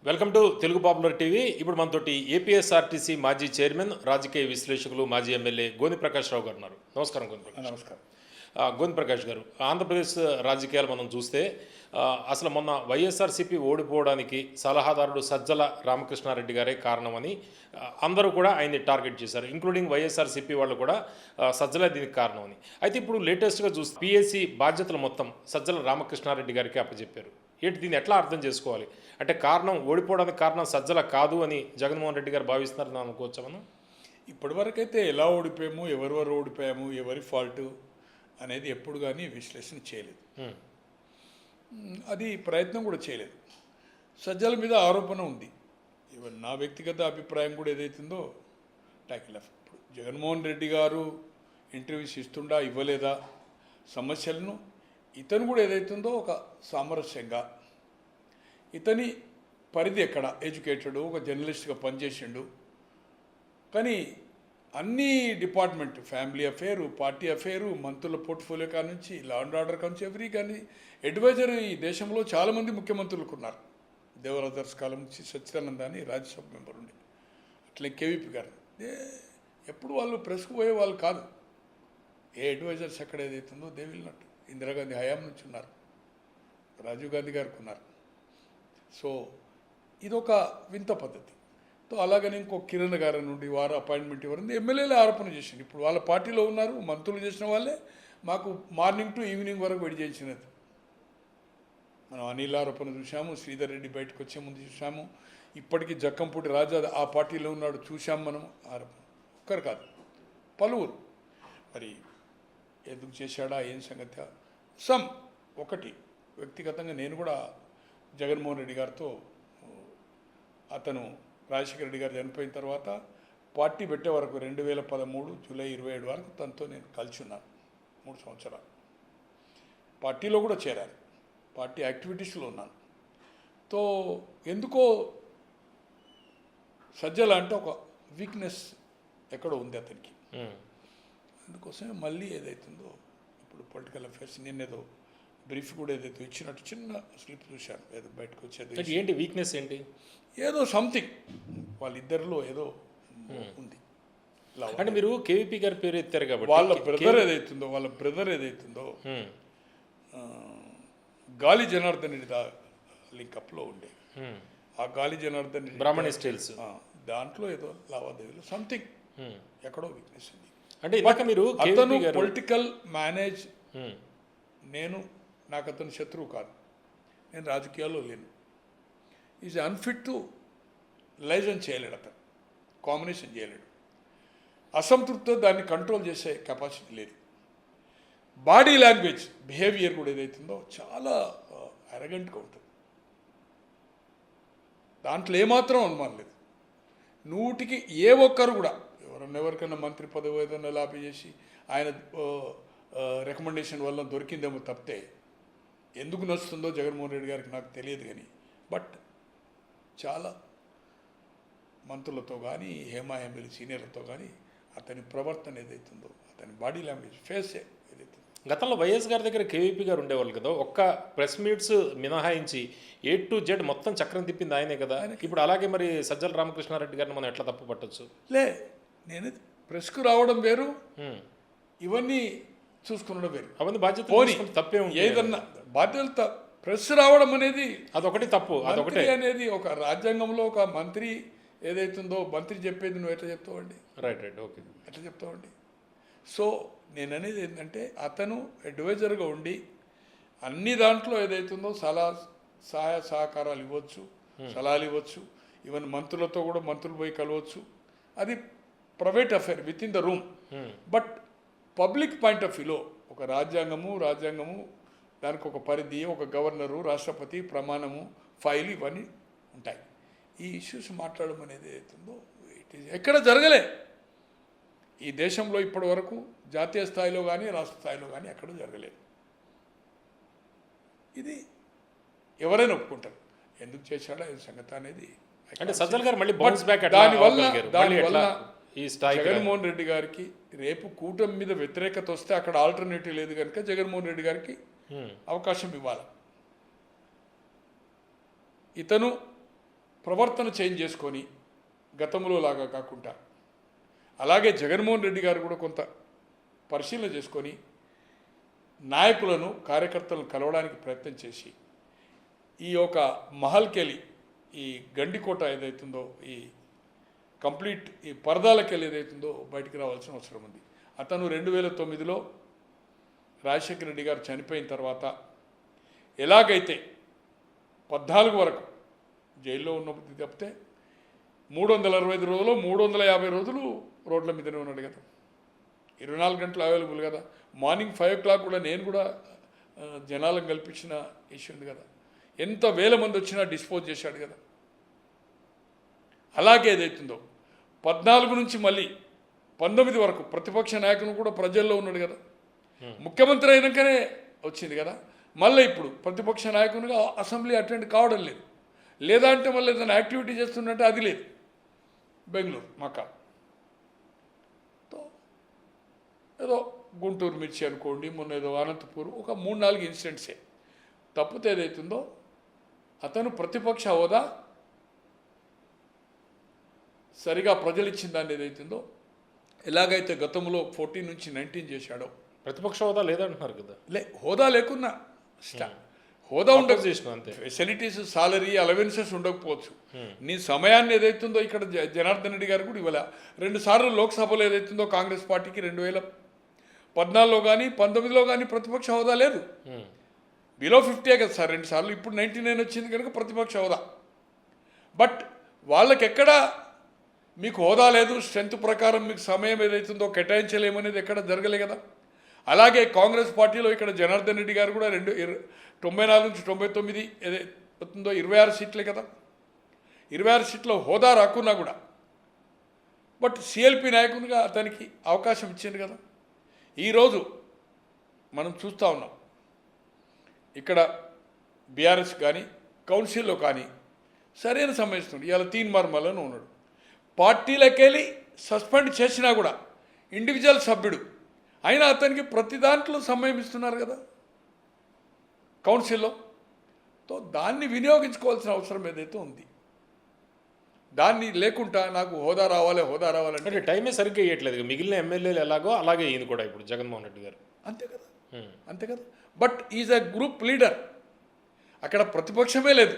Welcome to Telugu popular TV. ఇప్పుడు మనతోటి APSRTC మాజీ చైర్మన్, రాజకీయ విశ్లేషకులు, మాజీ ఎమ్మెల్యే గోని ప్రకాష్ రావు గారు ఉన్నారు. నమస్కారం గోని ప్రకాష్. నమస్కారం. గోని ప్రకాష్ గారు, ఆంధ్రప్రదేశ్ రాజకీయాలు మనం చూస్తే అసలు మొన్న వైఎస్ఆర్సీపీ ఓడిపోవడానికి సలహాదారుడు సజ్జల రామకృష్ణారెడ్డి గారే కారణమని అందరూ కూడా ఆయన్ని టార్గెట్ చేశారు, ఇంక్లూడింగ్ వైఎస్ఆర్సీపీ వాళ్ళు కూడా సజ్జల దీనికి కారణమని. అయితే ఇప్పుడు లేటెస్ట్గా చూస్తే పిఎస్సి బాధ్యతలు మొత్తం సజ్జల రామకృష్ణారెడ్డి గారికి అప్పచెప్పారు. ఏంటి దీన్ని ఎట్లా అర్థం చేసుకోవాలి? అంటే కారణం ఓడిపోవడానికి కారణం సజ్జల కాదు అని జగన్మోహన్ రెడ్డి గారు భావిస్తున్నారని అనుకోవచ్చా మనం? ఇప్పటివరకైతే ఎలా ఓడిపోయాము, ఎవరెవరు ఓడిపోయాము, ఎవరి ఫాల్ట్ అనేది ఎప్పుడు కానీ విశ్లేషణ చేయలేదు. అది ప్రయత్నం కూడా చేయలేదు. సజ్జల మీద ఆరోపణ ఉంది. ఈవెన్ నా వ్యక్తిగత అభిప్రాయం కూడా ఏదైతుందో ట్యాకిల్ ఆఫ్. ఇప్పుడు జగన్మోహన్ రెడ్డి గారు ఇంటర్వ్యూస్ ఇస్తుండా ఇవ్వలేదా సమస్యలను ఇతను కూడా ఏదైతుందో ఒక సామరస్యంగా, ఇతని పరిధి ఎక్కడ, ఎడ్యుకేటెడ్, ఒక జర్నలిస్ట్గా పనిచేసిండు, కానీ అన్ని department, family affair, party affair, మంత్రుల పోర్ట్ఫోలియో కాడ నుంచి, లా అండ్ ఆర్డర్ కాడ నుంచి ఎవ్రీ కానీ అడ్వైజర్ ఈ దేశంలో చాలామంది ముఖ్యమంత్రులకు ఉన్నారు. దేవరాదర్శ కాలం నుంచి సచ్చిదానంద అని రాజ్యసభ మెంబర్ ఉండి, అట్లే కేవీపీ గారు ఎప్పుడు వాళ్ళు ప్రెస్కు పోయే వాళ్ళు కాదు. ఏ అడ్వైజర్స్ ఎక్కడ ఏదైతుందో దే విల్ నాట్. ఇందిరాగాంధీ హయాం నుంచి ఉన్నారు, రాజీవ్ గాంధీ గారికి ఉన్నారు. సో ఇదొక వింత పద్ధతి. సో అలాగని ఇంకో కిరణ్ గారి నుండి వారు అపాయింట్మెంట్ ఇవ్వరు, ఎమ్మెల్యేలే ఆరోపణ చేసింది. ఇప్పుడు వాళ్ళ పార్టీలో ఉన్నారు, మంత్రులు చేసిన వాళ్ళే మాకు మార్నింగ్ టు ఈవినింగ్ వరకు వెడి చేసినది. మనం అనిల్ ఆరోపణ చూసాము, శ్రీధర్ రెడ్డి బయటకు వచ్చే ముందు చూసాము, ఇప్పటికీ జక్కంపూడి రాజా ఆ పార్టీలో ఉన్నాడు చూసాం మనం. ఆరోపణ ఒక్కరు కాదు, పలువురు. మరి ఎందుకు చేశాడా, ఏం సంగతి ఒకటి వ్యక్తిగతంగా నేను కూడా జగన్మోహన్ రెడ్డి గారితో, అతను రాజశేఖర రెడ్డి గారు చనిపోయిన తర్వాత పార్టీ పెట్టే వరకు 2013 జూలై 27 వరకు తనతో నేను కలిసి ఉన్నాను. 3 సంవత్సరాలు పార్టీలో కూడా చేరాను, పార్టీ యాక్టివిటీస్లో ఉన్నాను. తో ఎందుకో సజ్జల అంటే ఒక వీక్నెస్ ఎక్కడో ఉంది అతనికి. అందుకోసమే మళ్ళీ ఏదైతుందో ఇప్పుడు పొలిటికల్ అఫేర్స్ నిన్నేదో బ్రీఫ్ కూడా ఏదైతే ఇచ్చినట్టు చిన్న స్లిప్ చూశాను, ఏదో బయటకు వచ్చేది. ఏంటి వీక్నెస్ ఏంటి? ఏదో సంథింగ్ వాళ్ళిద్దరిలో ఏదో ఉంది. అంటే మీరు కేవీపీ గారి పేరు ఎత్తారు కాబట్టి వాళ్ళ బ్రదర్ ఏదైతుందో గాలి జనార్దన్ రెడ్డి లింకప్లో ఉండే, ఆ గాలి జనార్దన్ రెడ్డి బ్రాహ్మణి స్టైల్స్ దాంట్లో ఏదో లావాదేవీలు సంథింగ్ ఎక్కడో వీక్నెస్ ఉంది. అంటే ఇందాక మీరు అతను పొలిటికల్ మేనేజ్, నాకు అతను శత్రువు కాదు, నేను రాజకీయాల్లో లేను. ఈజ్ అన్ఫిట్ టు లైజన్ చేయలేడు, అతను కాంబినేషన్ చేయలేడు. అసంతృప్తితో దాన్ని కంట్రోల్ చేసే కెపాసిటీ లేదు. బాడీ లాంగ్వేజ్, బిహేవియర్ కూడా ఏదైతుందో చాలా అరగెంట్గా ఉంటుంది. దాంట్లో ఏమాత్రం అనుమానం లేదు. 100కి ఏ ఒక్కరు కూడా ఎవరికైనా మంత్రి పదవి ఏదైనా లాభి చేసి ఆయన రికమెండేషన్ వల్ల దొరికిందేమో తప్పితే ఎందుకు నచ్చుతుందో జగన్మోహన్ రెడ్డి గారికి నాకు తెలియదు. కానీ బట్ చాలా మంత్రులతో కానీ, హేమాహేమీలు సీనియర్లతో కానీ అతని ప్రవర్తన ఏదైతుందో, అతని బాడీ లాంగ్వేజ్, ఫేస్ ఏదైతుందో. గతంలో వైఎస్ గారి దగ్గర కేవీపీ గారు ఉండేవాళ్ళు కదా, ఒక్క ప్రెస్ మీట్స్ మినహాయించి A to Z మొత్తం చక్రం తిప్పింది ఆయనే కదా. ఇప్పుడు అలాగే మరి సజ్జల రామకృష్ణారెడ్డి గారిని మనం ఎట్లా తప్పు పట్టచ్చు? నేను ప్రెస్కు రావడం వేరు, ఇవన్నీ చూసుకునడం వేరు. అవన్నీ బాధ్యత తప్పే ఏదన్నా బాధ్యత. ప్రెస్ రావడం అనేది అదొకటి తప్పు, అదొకటి అనేది ఒక రాజ్యాంగంలో ఒక మంత్రి ఏదైతుందో, మంత్రి చెప్పేది నువ్వు ఎట్లా చెప్తావండి? రైట్ ఓకే, ఎట్లా చెప్తావండి? సో నేను అనేది ఏంటంటే అతను అడ్వైజర్గా ఉండి అన్ని దాంట్లో ఏదైతుందో సహాయ సహకారాలు ఇవ్వచ్చు, సలహాలు ఇవ్వచ్చు. ఈవెన్ మంత్రులతో కూడా మంత్రులు పోయి కలవచ్చు. అది private affair with in the room. But public point of వ్యూలో ఒక రాజ్యాంగము దానికి ఒక పరిధి, ఒక గవర్నరు, రాష్ట్రపతి, ప్రమాణము, ఫైల్, ఇవన్నీ ఉంటాయి. ఈ ఇష్యూస్ మాట్లాడడం అనేది అవుతుందో ఇట్ ఈజ్ ఎక్కడ జరగలే ఈ దేశంలో ఇప్పటి వరకు, జాతీయ స్థాయిలో కానీ రాష్ట్ర స్థాయిలో కానీ ఎక్కడ జరగలేదు. ఇది ఎవరైనా ఒప్పుకుంటారు. ఎందుకు చేశాడో ఈ సంగతి అనేది. అంటే సజ్జల గారు మళ్ళీ బౌన్స్ బ్యాక్. దానివల్ల జగన్మోహన్ రెడ్డి గారికి రేపు కూటమి మీద వ్యతిరేకత వస్తే అక్కడ ఆల్టర్నేటివ్ లేదు కనుక జగన్మోహన్ రెడ్డి గారికి అవకాశం ఇవ్వాలి. ఇతను ప్రవర్తన చేంజ్ చేసుకొని గతంలో లాగా కాకుండా, అలాగే జగన్మోహన్ రెడ్డి గారు కూడా కొంత పరిశీలన చేసుకొని నాయకులను కార్యకర్తలను కలవడానికి ప్రయత్నం చేసి ఈ యొక్క మహల్కెళ్ళి ఈ గండికోట ఏదైతుందో ఈ కంప్లీట్ ఈ పరదాలకెళ్ళి ఏదైతుందో బయటికి రావాల్సిన అవసరం ఉంది. అతను 2009లో రాజశేఖర రెడ్డి గారు చనిపోయిన తర్వాత ఎలాగైతే 14 వరకు జైల్లో ఉన్నప్పుడు తప్పితే 365 రోజులు 350 రోజులు రోడ్ల మీదనే ఉన్నాడు కదా, 24 గంటలు అవైలబుల్ కదా. మార్నింగ్ 5 o'clock కూడా నేను కూడా జనాలను కల్పించిన ఇష్యూ ఉంది కదా. ఎంత వేల మంది వచ్చినా డిస్పోజ్ చేశాడు కదా. అలాగే ఏదైతుందో 14 నుంచి మళ్ళీ 19 వరకు ప్రతిపక్ష నాయకులు కూడా ప్రజల్లో ఉన్నాడు కదా. ముఖ్యమంత్రి అయినాకనే వచ్చింది కదా. మళ్ళీ ఇప్పుడు ప్రతిపక్ష నాయకునిగా అసెంబ్లీ అటెండ్ కావడం లేదు. లేదా అంటే మళ్ళీ ఏదైనా యాక్టివిటీ చేస్తున్నట్టే అది లేదు. బెంగళూరు మకా ఏదో గుంటూరు మిర్చి అనుకోండి, మొన్న ఏదో అనంతపూర్, ఒక 3-4 ఇన్సిడెంట్సే తప్పితే ఏదైతుందో అతను ప్రతిపక్ష హోదా సరిగా ప్రజలు ఇచ్చిన దాన్ని ఏదైతుందో ఎలాగైతే గతంలో 14 నుంచి 19 చేశాడో. ప్రతిపక్ష హోదా లేదంటున్నారు కదా. హోదా లేకున్నా హోదా ఉండదు, అంతే. ఫెసిలిటీస్, సాలరీ, అలవెన్సెస్ ఉండకపోవచ్చు. నీ సమయాన్ని ఏదైతుందో ఇక్కడ జనార్దన్ రెడ్డి గారు కూడా ఇవ్వాల. 2 సార్లు లోక్సభలో ఏదైతుందో కాంగ్రెస్ పార్టీకి 2014లో కానీ 19లో కానీ ప్రతిపక్ష హోదా లేదు. బిలో 50 కదా సార్ 2 సార్లు. ఇప్పుడు 99 వచ్చింది కనుక ప్రతిపక్ష హోదా. బట్ వాళ్ళకి ఎక్కడ మీకు హోదా లేదు, స్ట్రెంత్ ప్రకారం మీకు సమయం ఏదైతుందో కేటాయించలేమనేది ఎక్కడ జరగలే కదా. అలాగే కాంగ్రెస్ పార్టీలో ఇక్కడ జనార్దన్ రెడ్డి గారు కూడా 94 నుంచి 99 ఏదైతుందో 26 సీట్లే కదా. 26 సీట్ల హోదా రాకున్నా కూడా బట్ సిఎల్పి నాయకునిగా అతనికి అవకాశం ఇచ్చింది కదా. ఈరోజు మనం చూస్తూ ఉన్నాం ఇక్కడ బీఆర్ఎస్ కానీ కౌన్సిల్లో కానీ సరైన సమయం ఇస్తుంది. ఇవాళ 3 మార్మలను ఉన్నాడు. పార్టీలకెళ్ళి సస్పెండ్ చేసినా కూడా ఇండివిజువల్ సభ్యుడు అయినా అతనికి ప్రతి దాంట్లో సమయం ఇస్తున్నారు కదా కౌన్సిల్లో. తో దాన్ని వినియోగించుకోవాల్సిన అవసరం ఏదైతే ఉంది. దాన్ని లేకుండా నాకు హోదా రావాలంటే అంటే టైమే సరిగ్గా ఇవ్వట్లేదు. మిగిలిన ఎమ్మెల్యేలు ఎలాగో అలాగే ఈయన కూడా ఇప్పుడు జగన్మోహన్ రెడ్డి గారు అంతే కదా. But is a group leader. అక్కడ ప్రతిపక్షమే లేదు.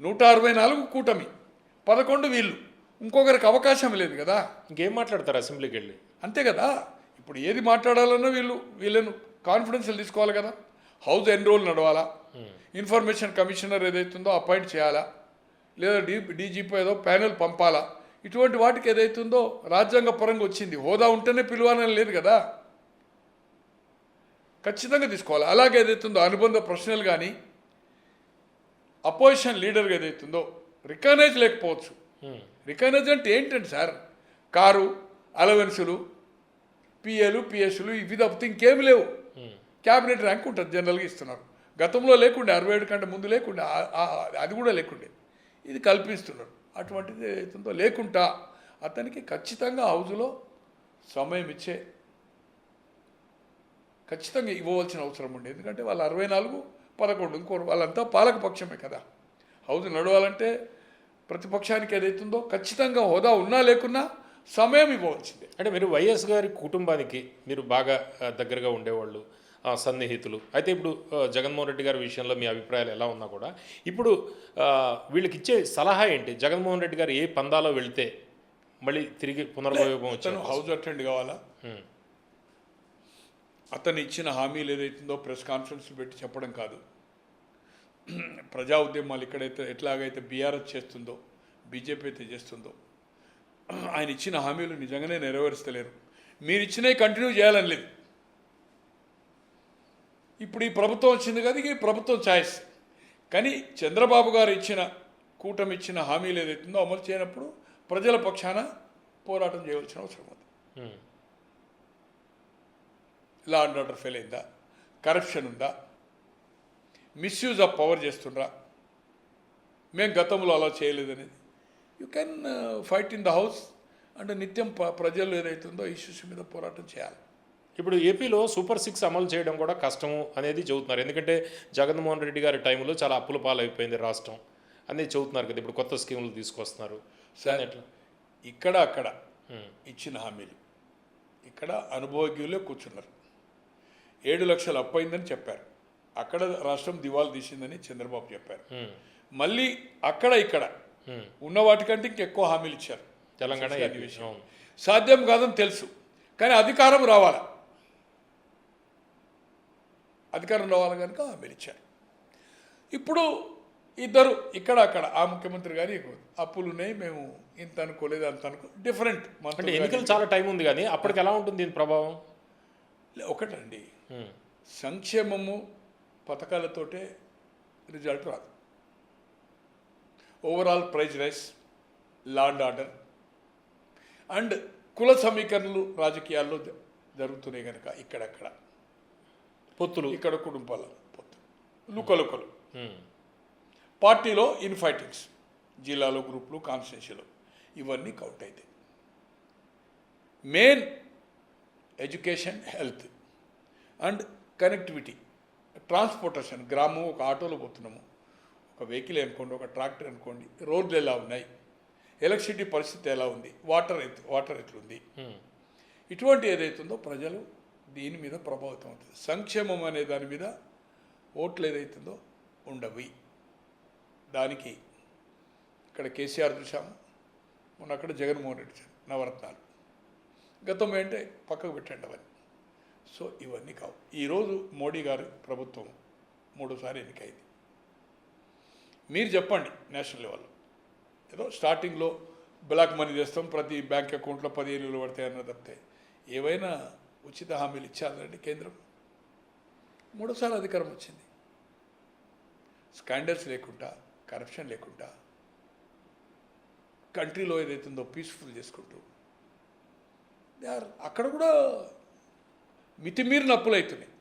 164 కూటమి, 11 వీళ్ళు, ఇంకొకరికి అవకాశం లేదు కదా. ఇంకేం మాట్లాడతారు అసెంబ్లీకి వెళ్ళి? అంతే కదా. ఇప్పుడు ఏది మాట్లాడాలన్నా వీళ్ళను కాన్ఫిడెన్షియల్ తీసుకోవాలి కదా. హౌస్ ఎన్రోల్ నడవాలా, ఇన్ఫర్మేషన్ కమిషనర్ ఏదైతుందో అపాయింట్ చేయాలా, లేదా డీజీపీ ఏదో ప్యానెల్ పంపాలా. ఇటువంటి వాటికి ఏదైతుందో రాజ్యాంగ పరంగా వచ్చింది. హోదా ఉంటేనే పిలవాలని లేదు కదా. ఖచ్చితంగా తీసుకోవాలి. అలాగే ఏదైతుందో అనుబంధ ప్రశ్నలు కానీ అపోజిషన్ లీడర్గా ఏదైతుందో రికగ్నైజ్ లేకపోవచ్చు. రికగ్నైజ్ అంటే ఏంటంటే సార్, కారు, అలవెన్సులు, పిఏలు, పిఎస్లు ఇవి తప్పితే ఇంకేమి లేవు. క్యాబినెట్ ర్యాంక్ ఉంటుంది జనరల్గా ఇస్తున్నారు. గతంలో లేకుండే, 67 కంటే ముందు లేకుండే, అది కూడా లేకుండే. ఇది కల్పిస్తున్నారు. అటువంటిది ఏదైతుందో లేకుండా అతనికి ఖచ్చితంగా హౌజులో సమయం ఖచ్చితంగా ఇవ్వవలసిన అవసరం ఉండే. ఎందుకంటే వాళ్ళు 64-11 ఇంకోరు వాళ్ళంతా పాలకపక్షమే కదా. హౌజ్ నడవాలంటే ప్రతిపక్షానికి ఏదైతుందో ఖచ్చితంగా హోదా ఉన్నా లేకున్నా సమయం ఇవ్వవలసిందే. అంటే మీరు వైఎస్ గారి కుటుంబానికి మీరు బాగా దగ్గరగా ఉండేవాళ్ళు, సన్నిహితులు. అయితే ఇప్పుడు జగన్మోహన్ రెడ్డి గారి విషయంలో మీ అభిప్రాయాలు ఎలా ఉన్నా కూడా ఇప్పుడు వీళ్ళకి ఇచ్చే సలహా ఏంటి? జగన్మోహన్ రెడ్డి గారు ఏ పందాలో వెళితే మళ్ళీ తిరిగి పునర్వైభవం వచ్చాను? హౌజ్ అటెండ్ కావాలా? అతను ఇచ్చిన హామీలు ఏదైతుందో ప్రెస్ కాన్ఫరెన్స్లు పెట్టి చెప్పడం కాదు. ప్రజా ఉద్యమాలు ఇక్కడైతే ఎట్లాగైతే బీఆర్ఎస్ చేస్తుందో, బీజేపీ అయితే చేస్తుందో, ఆయన ఇచ్చిన హామీలు నిజంగానే నెరవేరుస్తలేరు. మీరు ఇచ్చినవి కంటిన్యూ చేయాలని లేదు. ఇప్పుడు ఈ ప్రభుత్వం వచ్చింది కదా, ఈ ప్రభుత్వం ఛాయిస్. కానీ చంద్రబాబు గారు కూటమి ఇచ్చిన హామీలు ఏదైతుందో అమలు చేయనప్పుడు ప్రజల పక్షాన పోరాటం చేయవలసిన అవసరం ఉంది. లా అండ్ ఆర్డర్ ఫెయిల్ అయిందా, కరప్షన్ ఉందా, మిస్యూజ్ ఆఫ్ పవర్ చేస్తుండ్రా, మేము గతంలో అలా చేయలేదనేది you can fight in the house. అంటే నిత్యం ప్రజలు ఏదైతుందో ఇష్యూస్ మీద పోరాటం చేయాలి. ఇప్పుడు ఏపీలో సూపర్ 6 అమలు చేయడం కూడా కష్టము అనేది చెబుతున్నారు. ఎందుకంటే జగన్మోహన్ రెడ్డి గారి టైంలో చాలా అప్పుల పాలైపోయింది రాష్ట్రం. అనేది చెబుతున్నారు కదా, ఇప్పుడు కొత్త స్కీములు తీసుకొస్తున్నారు సార్ ఎట్లా? ఇక్కడ అక్కడ ఇచ్చిన హామీలు ఇక్కడ అనుభవజ్ఞులే కూర్చున్నారు. 7 లక్షలు అప్పు అయిందని చెప్పారు, అక్కడ రాష్ట్రం దివాలా తీసిందని చంద్రబాబు చెప్పారు. మళ్ళీ అక్కడ ఇక్కడ ఉన్న వాటికంటే ఇంకెక్కువ హామీలు ఇచ్చారు. తెలంగాణ విషయం సాధ్యం కాదని తెలుసు, కానీ అధికారం రావాలి కనుక హామీలు ఇచ్చారు. ఇప్పుడు ఇద్దరు ఇక్కడ అక్కడ ఆ ముఖ్యమంత్రి గారి అప్పులు ఉన్నాయి, మేము ఇంత అనుకోలేదు అంత డిఫరెంట్. అంటే ఎన్నికలు చాలా టైం ఉంది, కానీ అప్పటికి ఎలా ఉంటుంది దీని ప్రభావం? ఒకటండి, సంక్షేమము పథకాలతోటే రిజల్ట్ రాదు. Overall price rise, law and order and కుల సమీకరణలు రాజకీయాల్లో జరుగుతున్నాయి కనుక ఇక్కడక్కడ పొత్తులు, ఇక్కడ కుటుంబాల పొత్తులు, లుకలుకలు, పార్టీలో ఇన్ఫైటింగ్స్, జిల్లాలో గ్రూపులు, కాన్స్టిట్యూన్సీలో ఇవన్నీ కౌంట్ అవుతాయి. Main education, health and connectivity, transportation. గ్రామం ఒక ఆటోలో పోతున్నాము, ఒక వెహికల్ అనుకోండి, ఒక ట్రాక్టర్ అనుకోండి, రోడ్లు ఎలా ఉన్నాయి, ఎలక్ట్రిసిటీ పరిస్థితి ఎలా ఉంది, వాటర్ ఎట్లుంది, ఇటువంటి ఏదైతుందో ప్రజలు దీని మీద ప్రభావితం అవుతుంది. సంక్షేమం అనే దాని మీద ఓట్లు ఏదైతుందో ఉండవి. దానికి ఇక్కడ కేసీఆర్ చూసాము, మొన్న అక్కడ జగన్మోహన్ రెడ్డి చూసాము, నవరత్నాలు. గతం ఏంటంటే పక్కకు పెట్టండి అవన్నీ. సో ఇవన్నీ కావు. ఈరోజు మోడీ గారి ప్రభుత్వం 3సారి ఎన్నికైంది. మీరు చెప్పండి నేషనల్ లెవెల్లో, ఏదో స్టార్టింగ్లో బ్లాక్ మనీ చేస్తాం, ప్రతి బ్యాంక్ అకౌంట్లో 15,000 పడతాయి అన్న తప్పితే ఏవైనా ఉచిత హామీలు ఇచ్చారండి కేంద్రం? 3సారి అధికారం వచ్చింది. స్కాండల్స్ లేకుండా, కరప్షన్ లేకుండా, కంట్రీలో ఏదైతుందో పీస్ఫుల్ చేసుకుంటూ అక్కడ కూడా మితిమీరిన అప్పులు అవుతున్నాయి.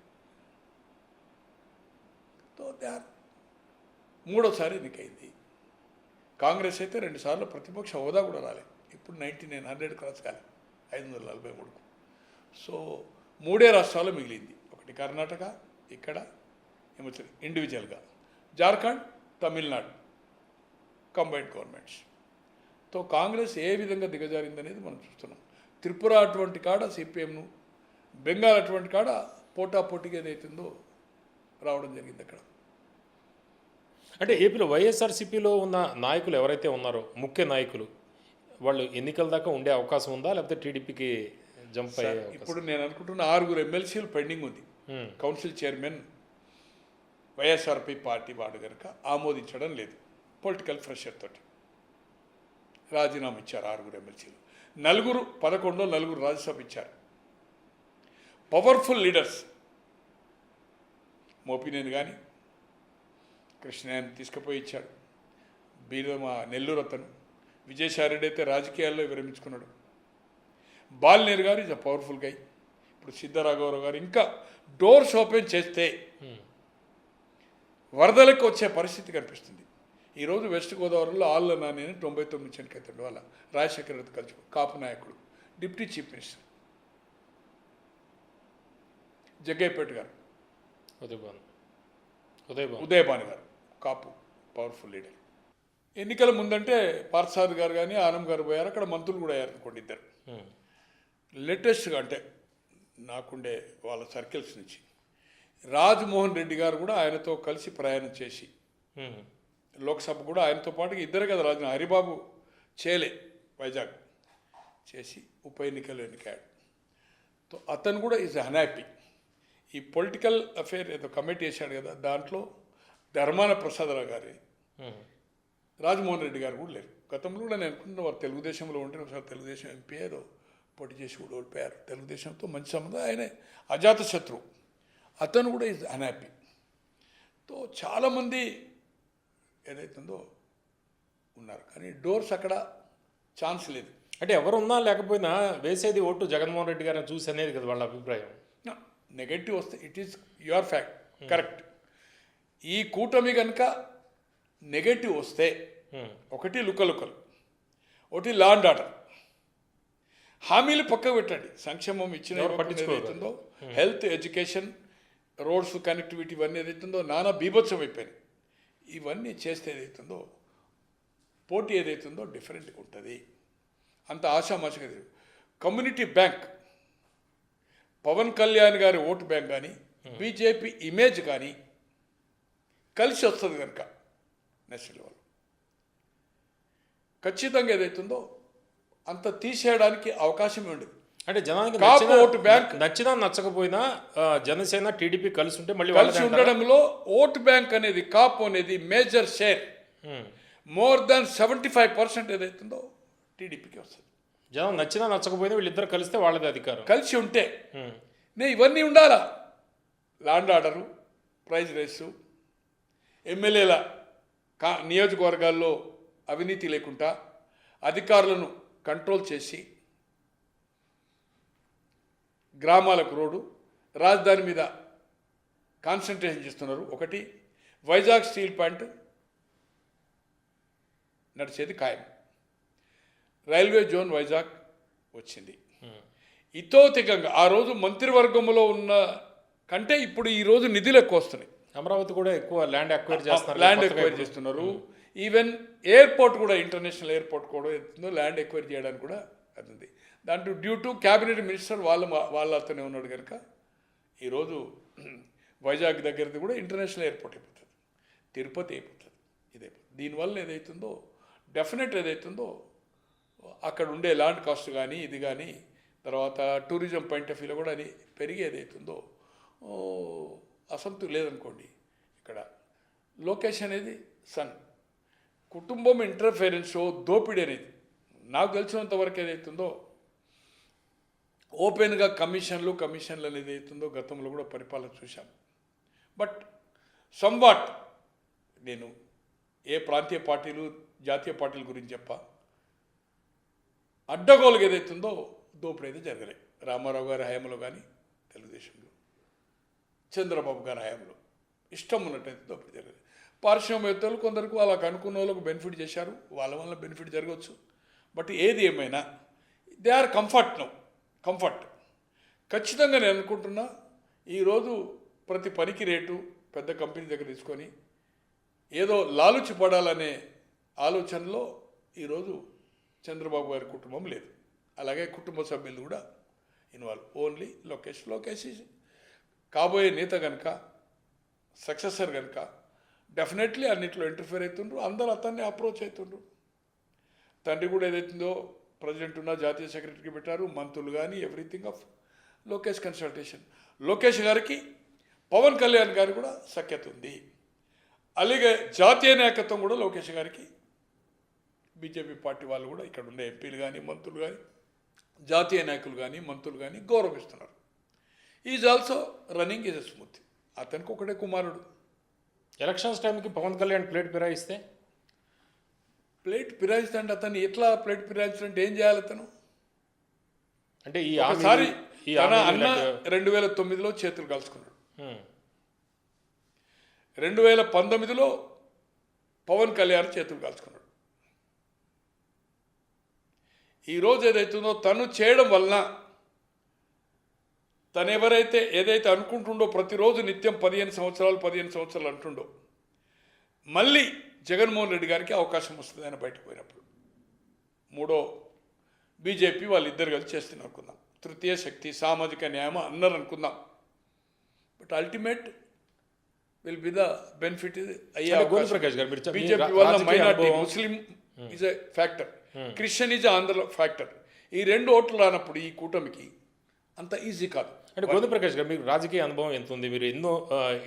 సో మూడోసారి ఎన్నికైంది. కాంగ్రెస్ అయితే 2 సార్లు ప్రతిపక్ష హోదా కూడా రాలేదు. ఇప్పుడు 99 క్రాస్ కాలేదు, 543కు. సో 3 రాష్ట్రాలు మిగిలింది. ఒకటి కర్ణాటక, ఇక్కడ ఏమొచ్చింది ఇండివిజువల్గా, జార్ఖండ్, తమిళనాడు కంబైన్డ్ గవర్నమెంట్స్. తో కాంగ్రెస్ ఏ విధంగా దిగజారిందనేది మనం చూస్తున్నాం. త్రిపుర అటువంటి కాడ సిపిఎంను, బెంగాల్ అటువంటి కాడ పోటాపోటీగా ఏదైతుందో రావడం జరిగింది అక్కడ. అంటే ఏపీలో వైఎస్ఆర్సీపీలో ఉన్న నాయకులు ఎవరైతే ఉన్నారో, ముఖ్య నాయకులు, వాళ్ళు ఎన్నికల దాకా ఉండే అవకాశం ఉందా, లేకపోతే టీడీపీకి జంప్ అయ్యే అవకాశం? ఇప్పుడు నేను అనుకుంటున్న 6 ఎమ్మెల్సీలు పెండింగ్ ఉంది. కౌన్సిల్ చైర్మన్ వైఎస్ఆర్పీ పార్టీ వాడు కనుక ఆమోదించడం లేదు. పొలిటికల్ ప్రెషర్ తోటి రాజీనామా ఇచ్చారు 6 ఎమ్మెల్సీలు. 11లో 4 రాజ్యసభ ఇచ్చారు. పవర్ఫుల్ లీడర్స్ మోపినేని కానీ కృష్ణాన్ని తీసుకుపోయి ఇచ్చాడు. బీరమా నెల్లూరు అతను, విజయసాయిరెడ్డి అయితే రాజకీయాల్లో విరమించుకున్నాడు. బాలినేరు గారు ఇస్ అ పవర్ఫుల్ గై. ఇప్పుడు సిద్ధరాఘవరావు గారు ఇంకా డోర్స్ ఓపెన్ చేస్తే వరదలకు వచ్చే పరిస్థితి కనిపిస్తుంది. ఈరోజు వెస్ట్ గోదావరిలో ఆళ్ళ నాని 99 చెనకైతాడు వాళ్ళ రాజశేఖర రెడ్డి కలిసి కాపు నాయకుడు, డిప్యూటీ చీఫ్ మినిస్టర్. జగ్గయ్యపేట గారు, ఉదయభాను గారు కాపు పవర్ఫుల్ లీడర్. ఎన్నికల ముందంటే పార్థసారథి గారు కానీ ఆనం గారు పోయారు, అక్కడ మంత్రులు కూడా అయ్యారు అనుకోండి ఇద్దరు. లేటెస్ట్గా అంటే నాకుండే వాళ్ళ సర్కిల్స్ నుంచి రాజమోహన్ రెడ్డి గారు కూడా ఆయనతో కలిసి ప్రయాణం చేసి లోక్సభ కూడా ఆయనతో పాటు ఇద్దరు కదా రాజు హరిబాబు చేలే వైజాగ్ చేసి ఉప ఎన్నికలు ఎన్నికాడు. సో అతను కూడా ఈజ్ అన్హ్యాపీ. ఈ పొలిటికల్ అఫేర్ ఏదో కమిటీ వేశాడు కదా, దాంట్లో ధర్మాన ప్రసాదరావు గారి, రాజమోహన్ రెడ్డి గారు కూడా లేరు. గతంలో కూడా నేను అనుకుంటున్నా వారు తెలుగుదేశంలో ఉంటే ఒకసారి తెలుగుదేశం ఎంపీ ఏదో పోటీ చేసి కూడా ఓడిపోయారు. తెలుగుదేశంతో మంచి సంబంధం, ఆయనే అజాత శత్రువు. అతను కూడా ఈజ్ అన్హ్యాపీ. తో చాలామంది ఏదైతుందో ఉన్నారు, కానీ డోర్స్ అక్కడ ఛాన్స్ లేదు. అంటే ఎవరున్నా లేకపోయినా వేసేది ఓటు జగన్మోహన్ రెడ్డి గారిని చూసి అనేది కదా వాళ్ళ అభిప్రాయం. నెగటివ్ వస్తే it is your fact, correct. ఈ కూటమి కనుక నెగటివ్ వస్తే ఒకటి లుకలుకలు, ఒకటి లా అండ్ ఆర్డర్. హామీలు పక్కకు పెట్టండి, సంక్షేమం ఇచ్చిన ఏదైతుందో, హెల్త్, ఎడ్యుకేషన్, రోడ్స్, కనెక్టివిటీ ఇవన్నీ ఏదైతుందో నానా బీభత్సం అయిపోయినాయి. ఇవన్నీ చేస్తే ఏదైతుందో పోటీ ఏదైతుందో డిఫరెంట్గా ఉంటుంది. అంత ఆశామాషగా కమ్యూనిటీ బ్యాంక్ పవన్ కళ్యాణ్ గారి ఓటు బ్యాంక్ కానీ బీజేపీ ఇమేజ్ కానీ కలిసి వస్తుంది కనుక నేషనల్ లెవెల్ ఖచ్చితంగా ఏదైతుందో అంత తీసేయడానికి అవకాశమే ఉండదు. అంటే జనానికి కాపు ఓటు బ్యాంక్ నచ్చినా నచ్చకపోయినా జనసేన టీడీపీ కలిసి ఉంటే మళ్ళీ కలిసి ఉండడంలో ఓటు బ్యాంక్ అనేది కాపు అనేది మేజర్ షేర్ మోర్ దాన్ 75% ఏదైతుందో టీడీపీకి వస్తుంది. జనం నచ్చినా నచ్చకపోయినా వీళ్ళిద్దరు కలిస్తే వాళ్ళది అధికారం. కలిసి ఉంటే ఇవన్నీ ఉండాలా, ల్యాండ్ ఆర్డరు, ప్రైజ్ రేసు, ఎమ్మెల్యేల నియోజకవర్గాల్లో అవినీతి లేకుండా అధికారులను కంట్రోల్ చేసి గ్రామాలకు రోడ్డు, రాజధాని మీద కాన్సన్ట్రేషన్ చేస్తున్నారు. ఒకటి వైజాగ్ స్టీల్ ప్లాంట్ నడిచేది ఖాయం, రైల్వే జోన్ వైజాగ్ వచ్చింది. ఇతోతికంగా ఆ రోజు మంత్రివర్గంలో ఉన్న కంటే ఇప్పుడు ఈ రోజు నిధులు ఎక్కువ వస్తున్నాయి. అమరావతి కూడా ఎక్కువ ల్యాండ్ అక్వైర్ చేస్తున్నారు, ల్యాండ్ ఎక్వైర్ చేస్తున్నారు. ఈవెన్ ఎయిర్పోర్ట్ కూడా, ఇంటర్నేషనల్ ఎయిర్పోర్ట్ కూడా ఎత్తుందో ల్యాండ్ ఎక్వైర్ చేయడానికి కూడా అది ఉంది. దాంట్లో డ్యూ టు క్యాబినెట్ మినిస్టర్ వాళ్ళ అతనే ఉన్నాడు కనుక ఈరోజు వైజాగ్ దగ్గరది కూడా ఇంటర్నేషనల్ ఎయిర్పోర్ట్ అయిపోతుంది, తిరుపతి అయిపోతుంది, ఇదైపోతుంది. దీనివల్ల ఏదైతుందో డెఫినెట్ ఏదైతుందో అక్కడ ఉండే ల్యాండ్ కాస్ట్ కానీ ఇది కానీ తర్వాత టూరిజం పాయింట్ ఆఫ్ వ్యూలో కూడా అది పెరిగి ఏదైతుందో అసంతృప్తి లేదనుకోండి. ఇక్కడ లోకేష్ అనేది సన్ కుటుంబం ఇంటర్ఫేరెన్స్ దోపిడీ అనేది నాకు తెలిసినంత వరకు ఏదైతుందో ఓపెన్గా కమిషన్లు అనేది అవుతుందో గతంలో కూడా పరిపాలన చూశాం. బట్ సంవాట్ నేను ఏ ప్రాంతీయ పార్టీలు జాతీయ పార్టీల గురించి అడ్డగోలుగా ఏదైతుందో దోపిడీ అయితే జరగలేదు. రామారావు గారి హయాంలో కానీ తెలుగుదేశంలో, చంద్రబాబు గారి హయాంలో ఇష్టం ఉన్నట్టయితే దోపిడీ జరగలేదు. పారిశ్రామికవేత్తలు కొందరికి వాళ్ళకు అనుకున్న వాళ్ళకు బెనిఫిట్ చేశారు, వాళ్ళ వల్ల బెనిఫిట్ జరగవచ్చు. బట్ ఏది ఏమైనా దే ఆర్ కంఫర్ట్ ఖచ్చితంగా నేను అనుకుంటున్నా. ఈరోజు ప్రతి పనికి రేటు పెద్ద కంపెనీ దగ్గర తీసుకొని ఏదో లాలుచి పడాలనే ఆలోచనలో ఈరోజు చంద్రబాబు గారి కుటుంబం లేదు. అలాగే కుటుంబ సభ్యులు కూడా ఇన్వాల్వ్. ఓన్లీ లోకేష్ కాబోయే నేత కనుక, సక్సెసర్ కనుక డెఫినెట్లీ అన్నింటిలో ఇంటర్ఫేర్ అవుతుండ్రు. అందరూ అతన్ని అప్రోచ్ అవుతుండ్రు. తండ్రి కూడా ఏదైతుందో ప్రెసిడెంట్ ఉన్న జాతీయ సెక్రటరీకి పెట్టారు, మంత్రులు కానీ everything of Lokesh consultation. Lokesh గారికి పవన్ కళ్యాణ్ గారికి కూడా సఖ్యత ఉంది. అలాగే జాతీయ నాయకత్వం కూడా లోకేష్ గారికి బీజేపీ పార్టీ వాళ్ళు కూడా ఇక్కడ ఉండే ఎంపీలు కానీ మంత్రులు కానీ జాతీయ నాయకులు కానీ మంత్రులు కానీ గౌరవిస్తున్నారు. Is also running is a smooth. అతనికి ఒకటే కుమారుడు. ఎలక్షన్స్ టైంకి పవన్ కళ్యాణ్ ప్లేట్ ఫిరాయిస్తే అంటే అతను ఎట్లా ప్లేట్ ఫిరాయించాలంటే ఏం చేయాలి అతను? అంటే ఒకసారి తన అన్న 2009లో చేతులు కలుసుకున్నాడు. 2019లో పవన్ కళ్యాణ్ చేతులు కాల్చుకున్నాడు. ఈరోజు ఏదైతుందో తను చేయడం వలన తను ఏదైతే అనుకుంటుండో ప్రతిరోజు నిత్యం 15 సంవత్సరాలు అంటుండో మళ్ళీ జగన్మోహన్ రెడ్డి గారికి అవకాశం వస్తుంది ఆయన బయటకు పోయినప్పుడు. మూడో బీజేపీ వాళ్ళిద్దరు కలిసి చేస్తున్నారు అనుకుందాం, తృతీయ శక్తి సామాజిక న్యాయం అన్నారు అనుకుందాం. But ultimate will be the benefit BJP వల్ల minority, Muslim is a factor, Christian is Andhra factor. ఈ రెండు ఓట్లు రానప్పుడు ఈ కూటమికి అంత ఈజీ కాదు. అంటే గోవింద ప్రకాష్ గారు, మీకు రాజకీయ అనుభవం ఎంత ఉంది? మీరు ఎన్నో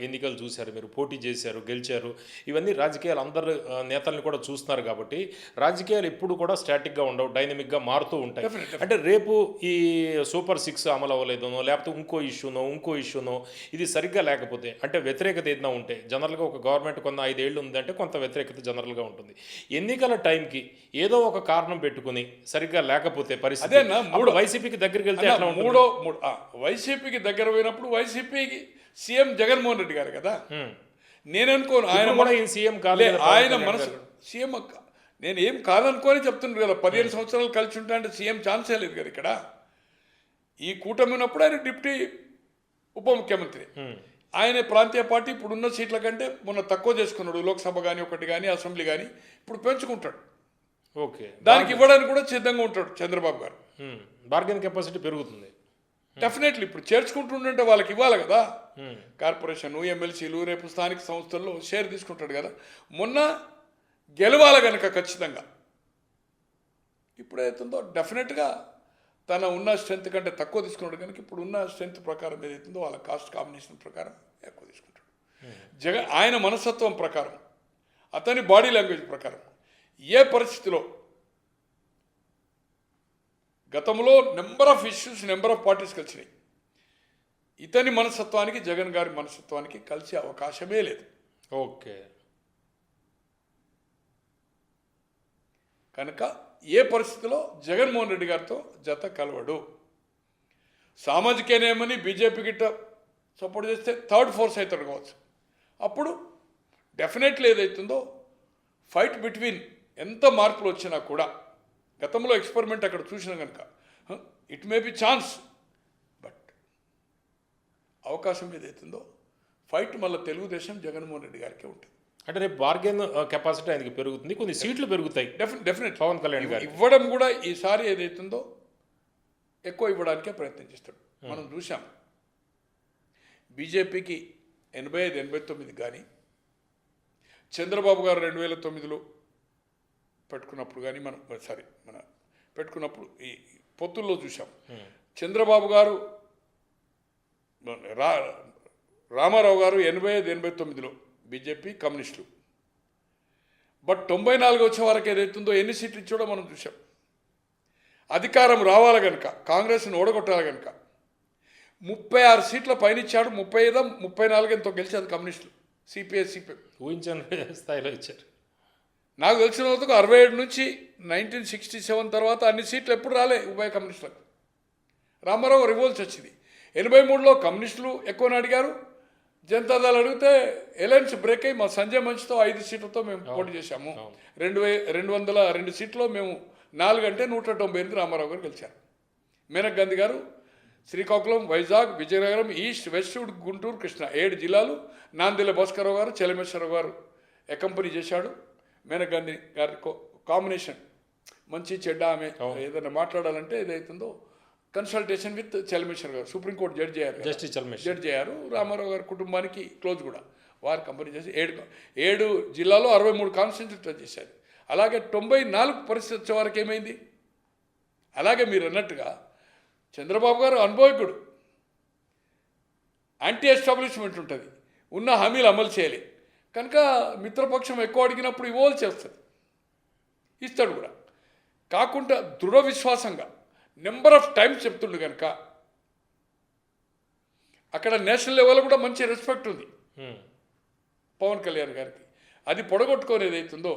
ఎన్నికలు చూశారు, మీరు పోటీ చేశారు, గెలిచారు. ఇవన్నీ రాజకీయాలు అందరు నేతల్ని కూడా చూస్తున్నారు కాబట్టి రాజకీయాలు ఎప్పుడు కూడా స్టాటిక్గా ఉండవు, డైనమిక్గా మారుతూ ఉంటాయి. అంటే రేపు ఈ సూపర్ 6 అమలు అవ్వలేదనో లేకపోతే ఇంకో ఇష్యూనో ఇది సరిగ్గా లేకపోతే, అంటే వ్యతిరేకత ఏదైనా ఉంటే, జనరల్గా ఒక గవర్నమెంట్ కొంత 5 ఏళ్ళు ఉందంటే కొంత వ్యతిరేకత జనరల్గా ఉంటుంది. ఎన్నికల టైంకి ఏదో ఒక కారణం పెట్టుకుని సరిగ్గా లేకపోతే పరిస్థితి వైసీపీకి దగ్గరికి వెళ్తే ఎట్లా ఉంటుంది? వైసీపీకి దగ్గర పోయినప్పుడు వైసీపీకి సీఎం జగన్మోహన్ రెడ్డి గారు కదా. నేను అనుకోను ఆయన కూడా సీఎం కాలేదు, ఆయన మనసు సీఎం నేను ఏం కాదనుకోని చెప్తున్నాను కదా. 15 సంవత్సరాలు కలిసి ఉంటా అంటే సీఎం ఛాన్సే లేదు కదా. ఇక్కడ ఈ కూటమి ఉన్నప్పుడు ఆయన డిప్యూటీ ఉప ముఖ్యమంత్రి. ఆయన ప్రాంతీయ పార్టీ ఇప్పుడున్న సీట్ల కంటే మొన్న తక్కువ చేసుకున్నాడు. లోక్సభ కానీ ఒకటి కానీ అసెంబ్లీ కానీ ఇప్పుడు పెంచుకుంటాడు. ఓకే. దానికి ఇవ్వడానికి కూడా సిద్ధంగా ఉంటాడు చంద్రబాబు గారు. బార్గెన్ కెపాసిటీ పెరుగుతుంది. డెఫినెట్లీ ఇప్పుడు చేర్చుకుంటుంటే వాళ్ళకి ఇవ్వాలి కదా, కార్పొరేషన్ ఎమ్మెల్సీలు రేపు స్థానిక సంస్థల్లో షేర్ తీసుకుంటాడు కదా. మొన్న గెలవాలి కనుక ఖచ్చితంగా ఇప్పుడు ఏదైతుందో డెఫినెట్గా తన ఉన్న స్ట్రెంత్ కంటే తక్కువ తీసుకున్నాడు కనుక ఇప్పుడు ఉన్న స్ట్రెంత్ ప్రకారం ఏదైతుందో వాళ్ళ కాస్ట్ కాంబినేషన్ ప్రకారం ఎక్కువ తీసుకుంటాడు. ఆయన మనస్తత్వం ప్రకారం, అతని బాడీ లాంగ్వేజ్ ప్రకారం ఏ పరిస్థితిలో గతంలో number of issues number of parties కలిసినాయి, ఇతని మనస్తత్వానికి జగన్ గారి మనస్తత్వానికి కలిసే అవకాశమే లేదు. ఓకే. కనుక ఏ పరిస్థితిలో జగన్మోహన్ రెడ్డి గారితో జత కలవడు. సామాజిక న్యాయమని బీజేపీ గిట్ట సపోర్ట్ చేస్తే థర్డ్ ఫోర్స్ అవుతాడు కావచ్చు. అప్పుడు డెఫినెట్లీ ఏదైతుందో ఫైట్ బిట్వీన్ ఎంత మార్పులు వచ్చినా కూడా గతంలో ఎక్స్పెరిమెంట్ అక్కడ చూసినా కనుక it may be chance, but అవకాశం ఏదైతుందో ఫైట్ మళ్ళీ తెలుగుదేశం జగన్మోహన్ రెడ్డి గారికే ఉంటుంది. అంటే రేపు బార్గెన్ కెపాసిటీ ఆయనకి పెరుగుతుంది, కొన్ని సీట్లు పెరుగుతాయి. డెఫినెట్ పవన్ కళ్యాణ్ గారు ఇవ్వడం కూడా ఈసారి ఏదైతుందో ఎక్కువ ఇవ్వడానికే ప్రయత్నం చేస్తాడు. మనం చూసాం బీజేపీకి 85-89 కానీ చంద్రబాబు గారు 2009లో పెట్టుకున్నప్పుడు కానీ మన పెట్టుకున్నప్పుడు ఈ పొత్తుల్లో చూసాం. చంద్రబాబు గారు రామారావు గారు 85-89లో బీజేపీ కమ్యూనిస్టులు, బట్ 94 వచ్చే వరకు ఏదైతుందో ఎన్ని సీట్లు ఇచ్చాడో మనం చూసాం. అధికారం రావాలి కనుక కాంగ్రెస్ని ఓడగొట్టాలి కనుక 36 సీట్ల పైన ఇచ్చాడు. 35-34 ఎంతో గెలిచారు కమ్యూనిస్టులు, సిపిఐ ఊహించని స్థాయిలో ఇచ్చారు. నాకు తెలిసిన వరకు 67 నుంచి 1967 తర్వాత అన్ని సీట్లు ఎప్పుడు రాలే ఉభయ కమ్యూనిస్టులకు. రామారావు రివోల్స్ వచ్చింది. 83లో కమ్యూనిస్టులు ఎక్కువని అడిగారు, జనతాదళ్ అడిగితే ఎలయన్స్ బ్రేక్ అయ్యి మా సంజయ్ మంచితో 5 సీట్లతో మేము పోటీ చేశాము. 202 సీట్లో మేము 4 అంటే 198 రామారావు గారు గెలిచారు. మేనక్ గాంధీ గారు శ్రీకాకుళం, వైజాగ్, విజయనగరం, ఈస్ట్, వెస్ట్, గుంటూరు, కృష్ణా 7 జిల్లాలు. నాందిల భాస్కరరావు గారు, చెలమేశ్వరరావు గారు అకంపెనీ చేశాడు. మేనక్ గాంధీ గారి కాంబినేషన్ మంచి చెడ్డ, ఆమె ఏదైనా మాట్లాడాలంటే ఏదైతుందో కన్సల్టేషన్ విత్ చెలమేశ్వర్ గారు, సుప్రీంకోర్టు జడ్జి అయ్యారు. రామారావు గారి కుటుంబానికి క్లోజ్ కూడా. వారి కంపెనీ చేసి 7 జిల్లాలో 63 కాన్స్టిట్యూన్సీ టచ్ చేశారు. అలాగే 94 పరిస్థితి వచ్చే వరకు ఏమైంది? అలాగే మీరు అన్నట్టుగా చంద్రబాబు గారు అనుభవజ్ఞుడు, యాంటీ ఎస్టాబ్లిష్మెంట్ ఉంటుంది, ఉన్న హామీలు అమలు చేయాలి కనుక మిత్రపక్షం ఎక్కువ అడిగినప్పుడు ఇవ్వాలి చేస్తుంది, ఇస్తాడు కూడా. కాకుండా దృఢ విశ్వాసంగా నెంబర్ ఆఫ్ టైమ్స్ చెప్తుండు కనుక అక్కడ నేషనల్ లెవెల్ కూడా మంచి రెస్పెక్ట్ ఉంది పవన్ కళ్యాణ్ గారికి. అది పొడగొట్టుకొని ఏదైతుందో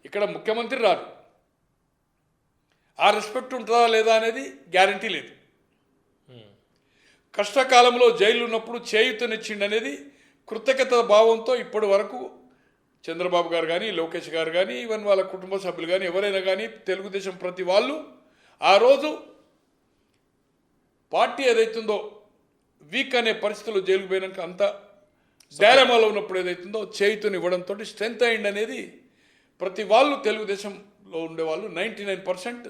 ఇక్కడ ముఖ్యమంత్రి రాదు, ఆ రెస్పెక్ట్ ఉంటుందా లేదా అనేది గ్యారంటీ లేదు. కష్టకాలంలో జైలు ఉన్నప్పుడు చేయూతనిచ్చిండు అనేది కృతజ్ఞత భావంతో ఇప్పటి వరకు చంద్రబాబు గారు కానీ, లోకేష్ గారు కానీ, ఈవెన్ వాళ్ళ కుటుంబ సభ్యులు కానీ, ఎవరైనా కానీ తెలుగుదేశం ప్రతి వాళ్ళు ఆ రోజు పార్టీ ఏదైతుందో వీక్ అనే పరిస్థితుల్లో జైలుకు పోయినాక అంత డైలమాలో ఉన్నప్పుడు ఏదైతుందో చేయుతని ఇవ్వడంతో స్ట్రెంత్ అయింది అనేది ప్రతి వాళ్ళు తెలుగుదేశంలో ఉండేవాళ్ళు 99%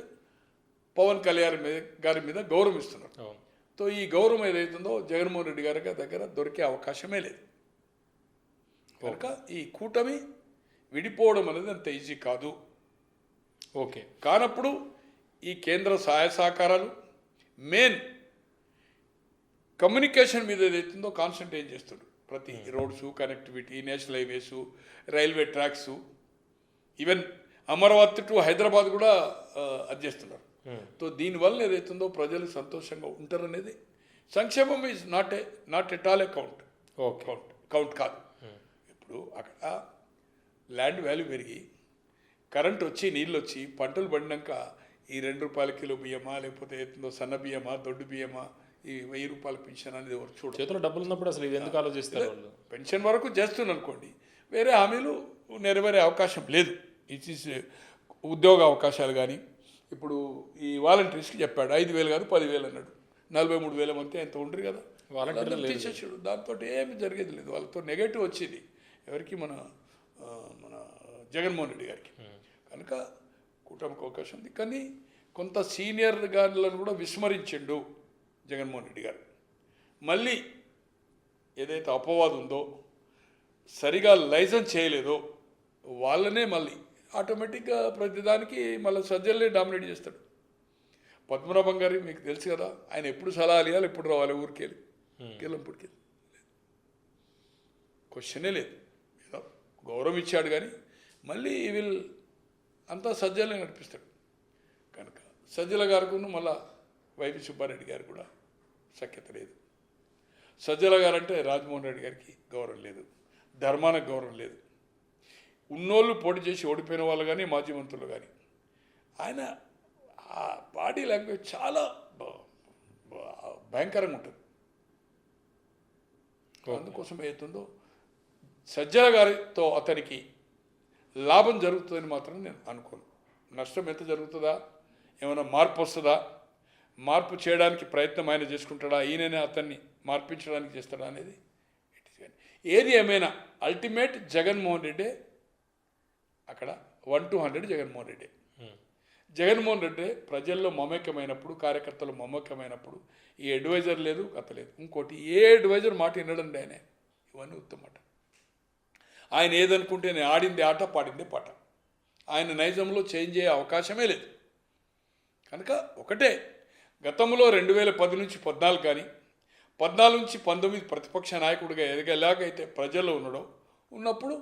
పవన్ కళ్యాణ్ గారి మీద గౌరవం ఇస్తున్నారు. సో ఈ గౌరవం ఏదైతుందో జగన్మోహన్ రెడ్డి గారి దగ్గర దొరికే అవకాశమే లేదు. కనుక ఈ కూటమి విడిపోవడం అనేది అంత ఈజీ కాదు. ఓకే, కానప్పుడు ఈ కేంద్ర సహాయ సహకారాలు మెయిన్ కమ్యూనికేషన్ మీద ఏదైతుందో కాన్సన్ట్రేట్ చేస్తాడు. ప్రతి roads, connectivity, national highways, railway tracks, even Amaravati to Hyderabad కూడా అది చేస్తున్నారు. సో దీనివల్ల ఏదైతుందో ప్రజలు సంతోషంగా ఉంటారనేది సంక్షేమం is not at all A count కాదు. ఇప్పుడు అక్కడ ల్యాండ్ వాల్యూ పెరిగి కరెంట్ వచ్చి, నీళ్ళు వచ్చి, పంటలు పండినాక ఈ 2 రూపాయల కిలో బియ్యమా, లేకపోతే ఏదో సన్న బియ్యమా, దొడ్డు బియ్యమా, ఈ 1000 రూపాయల పెన్షన్ అనేది ఎవరు చూడరు. చేతిలో డబ్బులు ఉన్నప్పుడు అసలు ఇది ఎందుకు ఆలోచిస్తారు? పెన్షన్ వరకు చేస్తున్నారు అనుకోండి, వేరే హామీలు నెరవేరే అవకాశం లేదు. ఇట్ ఈస్ ఉద్యోగ అవకాశాలు కానీ ఇప్పుడు ఈ వాలంటీర్స్కి చెప్పాడు 5,000 కాదు 10,000 అన్నాడు. 43,000 మంది ఎంత ఉండరు కదా, వాళ్ళందరూ తీసేసాడు. దాంతో ఏమి జరిగేది లేదు. వాళ్ళతో నెగటివ్ వచ్చేది ఎవరికి? మన జగన్మోహన్ రెడ్డి గారికి. కనుక కూటమికి అవకాశం ఉంది. కానీ కొంత సీనియర్ గారులను కూడా విస్మరించిండు జగన్మోహన్ రెడ్డి గారు. మళ్ళీ ఏదైతే అపవాదం ఉందో, సరిగా లైసెన్స్ చేయలేదో వాళ్ళనే మళ్ళీ ఆటోమేటిక్గా ప్రతిదానికి మళ్ళీ సజ్జలనే డామినేట్ చేస్తాడు. పద్మనాభం గారి మీకు తెలుసు కదా, ఆయన ఎప్పుడు సలహాలు ఇవ్వాలి, ఎప్పుడు రావాలి ఊరికెళ్ళి కేలంపూడికి క్వశ్చనే లేదు. ఏదో గౌరవం ఇచ్చాడు కానీ మళ్ళీ వీళ్ళు అంతా సజ్జలనే నడిపిస్తాడు. కనుక సజ్జల గారికి మళ్ళా వైవి సుబ్బారెడ్డి గారు కూడా సఖ్యత లేదు. సజ్జల గారు అంటే రాజమోహన్ రెడ్డి గారికి గౌరవం లేదు, ధర్మానికి గౌరవం లేదు. ఉన్నోళ్ళు పోటీ చేసి ఓడిపోయిన వాళ్ళు కానీ మాజీ మంత్రులు కానీ ఆయన ఆ బాడీ లాంగ్వేజ్ చాలా భయంకరంగా ఉంటుంది. అందుకోసం అవుతుందో సజ్జల గారితో అతనికి లాభం జరుగుతుందని మాత్రం నేను అనుకోను. నష్టం ఎంత జరుగుతుందా, ఏమైనా మార్పు వస్తుందా, మార్పు చేయడానికి ప్రయత్నం ఆయన చేసుకుంటాడా, ఈయననే అతన్ని మార్పించడానికి చేస్తాడా అనేది ఏది ఏమైనా అల్టిమేట్ జగన్మోహన్ రెడ్డి. అక్కడ 1 to 100 జగన్మోహన్ రెడ్డి. జగన్మోహన్ రెడ్డి ప్రజల్లో మమేకమైనప్పుడు, కార్యకర్తలు మమేకమైనప్పుడు ఈ అడ్వైజర్ లేదు, కథ లేదు. ఇంకోటి ఏ అడ్వైజర్ మాట వినడండి ఆయన. ఇవన్నీ ఉత్తమాట. ఆయన ఏదనుకుంటే నేను ఆడింది ఆట, పాడిందే పాట. ఆయన నైజంలో చేంజ్ అయ్యే అవకాశమే లేదు. కనుక ఒకటే, గతంలో 2010 నుంచి 14 కానీ 14 నుంచి 19 ప్రతిపక్ష నాయకుడిగా ఎదగేలాగైతే ప్రజల్లో ఉన్నప్పుడు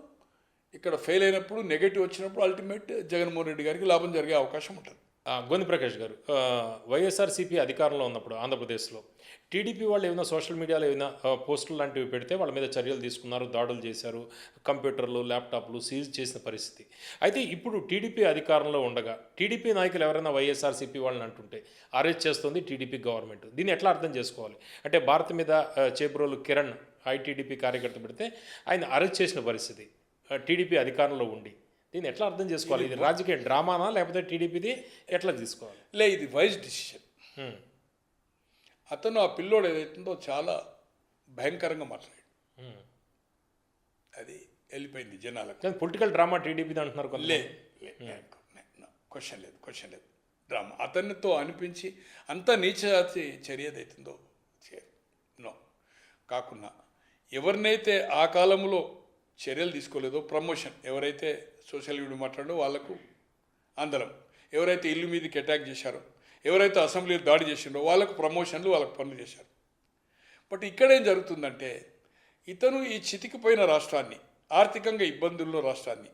ఇక్కడ ఫెయిల్ అయినప్పుడు, నెగటివ్ వచ్చినప్పుడు అల్టిమేట్ జగన్మోహన్ రెడ్డి గారికి లాభం జరిగే అవకాశం ఉంటుంది. గోని ప్రకాష్ గారు, వైఎస్ఆర్సీపీ అధికారంలో ఉన్నప్పుడు ఆంధ్రప్రదేశ్లో టీడీపీ వాళ్ళు ఏమైనా సోషల్ మీడియాలో ఏమైనా పోస్టులు లాంటివి పెడితే వాళ్ళ మీద చర్యలు తీసుకున్నారు, దాడులు చేశారు, కంప్యూటర్లు, ల్యాప్టాప్లు సీజ్ చేసిన పరిస్థితి. అయితే ఇప్పుడు టీడీపీ అధికారంలో ఉండగా టీడీపీ నాయకులు ఎవరైనా వైఎస్ఆర్సీపీ వాళ్ళని అంటుంటే అరెస్ట్ చేస్తుంది టీడీపీ గవర్నమెంట్. దీన్ని ఎట్లా అర్థం చేసుకోవాలి? అంటే భారత్ మీద చేబ్రోలు కిరణ్ ఐటీడీపీ కార్యకర్త పెడితే ఆయన అరెస్ట్ చేసిన పరిస్థితి టీడీపీ అధికారంలో ఉండి. దీన్ని ఎట్లా అర్థం చేసుకోవాలి? ఇది రాజకీయ డ్రామానా లేకపోతే టీడీపీది ఎట్లా తీసుకోవాలి? ఇది వైజ్ డిసిషన్. అతను ఆ పిల్లోడు ఏదైతుందో చాలా భయంకరంగా మాట్లాడాడు. అది వెళ్ళిపోయింది జనాలకు. పొలిటికల్ డ్రామా టీడీపీది అంటున్నారు. క్వశ్చన్ లేదు డ్రామా. అతనితో అనిపించి అంత నీచ చర్య ఏదైతుందో నో కాకుండా ఎవరినైతే ఆ కాలంలో చర్యలు తీసుకోలేదో, ప్రమోషన్ ఎవరైతే సోషల్ మీడియా మాట్లాడో వాళ్ళకు అందరం, ఎవరైతే ఇల్లు మీదకి అటాక్ చేశారో, ఎవరైతే అసెంబ్లీలో దాడి చేసిండో వాళ్ళకు ప్రమోషన్లు, వాళ్ళకు పనులు చేశారు. బట్ ఇక్కడేం జరుగుతుందంటే ఇతను ఈ చితికిపోయిన రాష్ట్రాన్ని, ఆర్థికంగా ఇబ్బందుల్లో రాష్ట్రాన్ని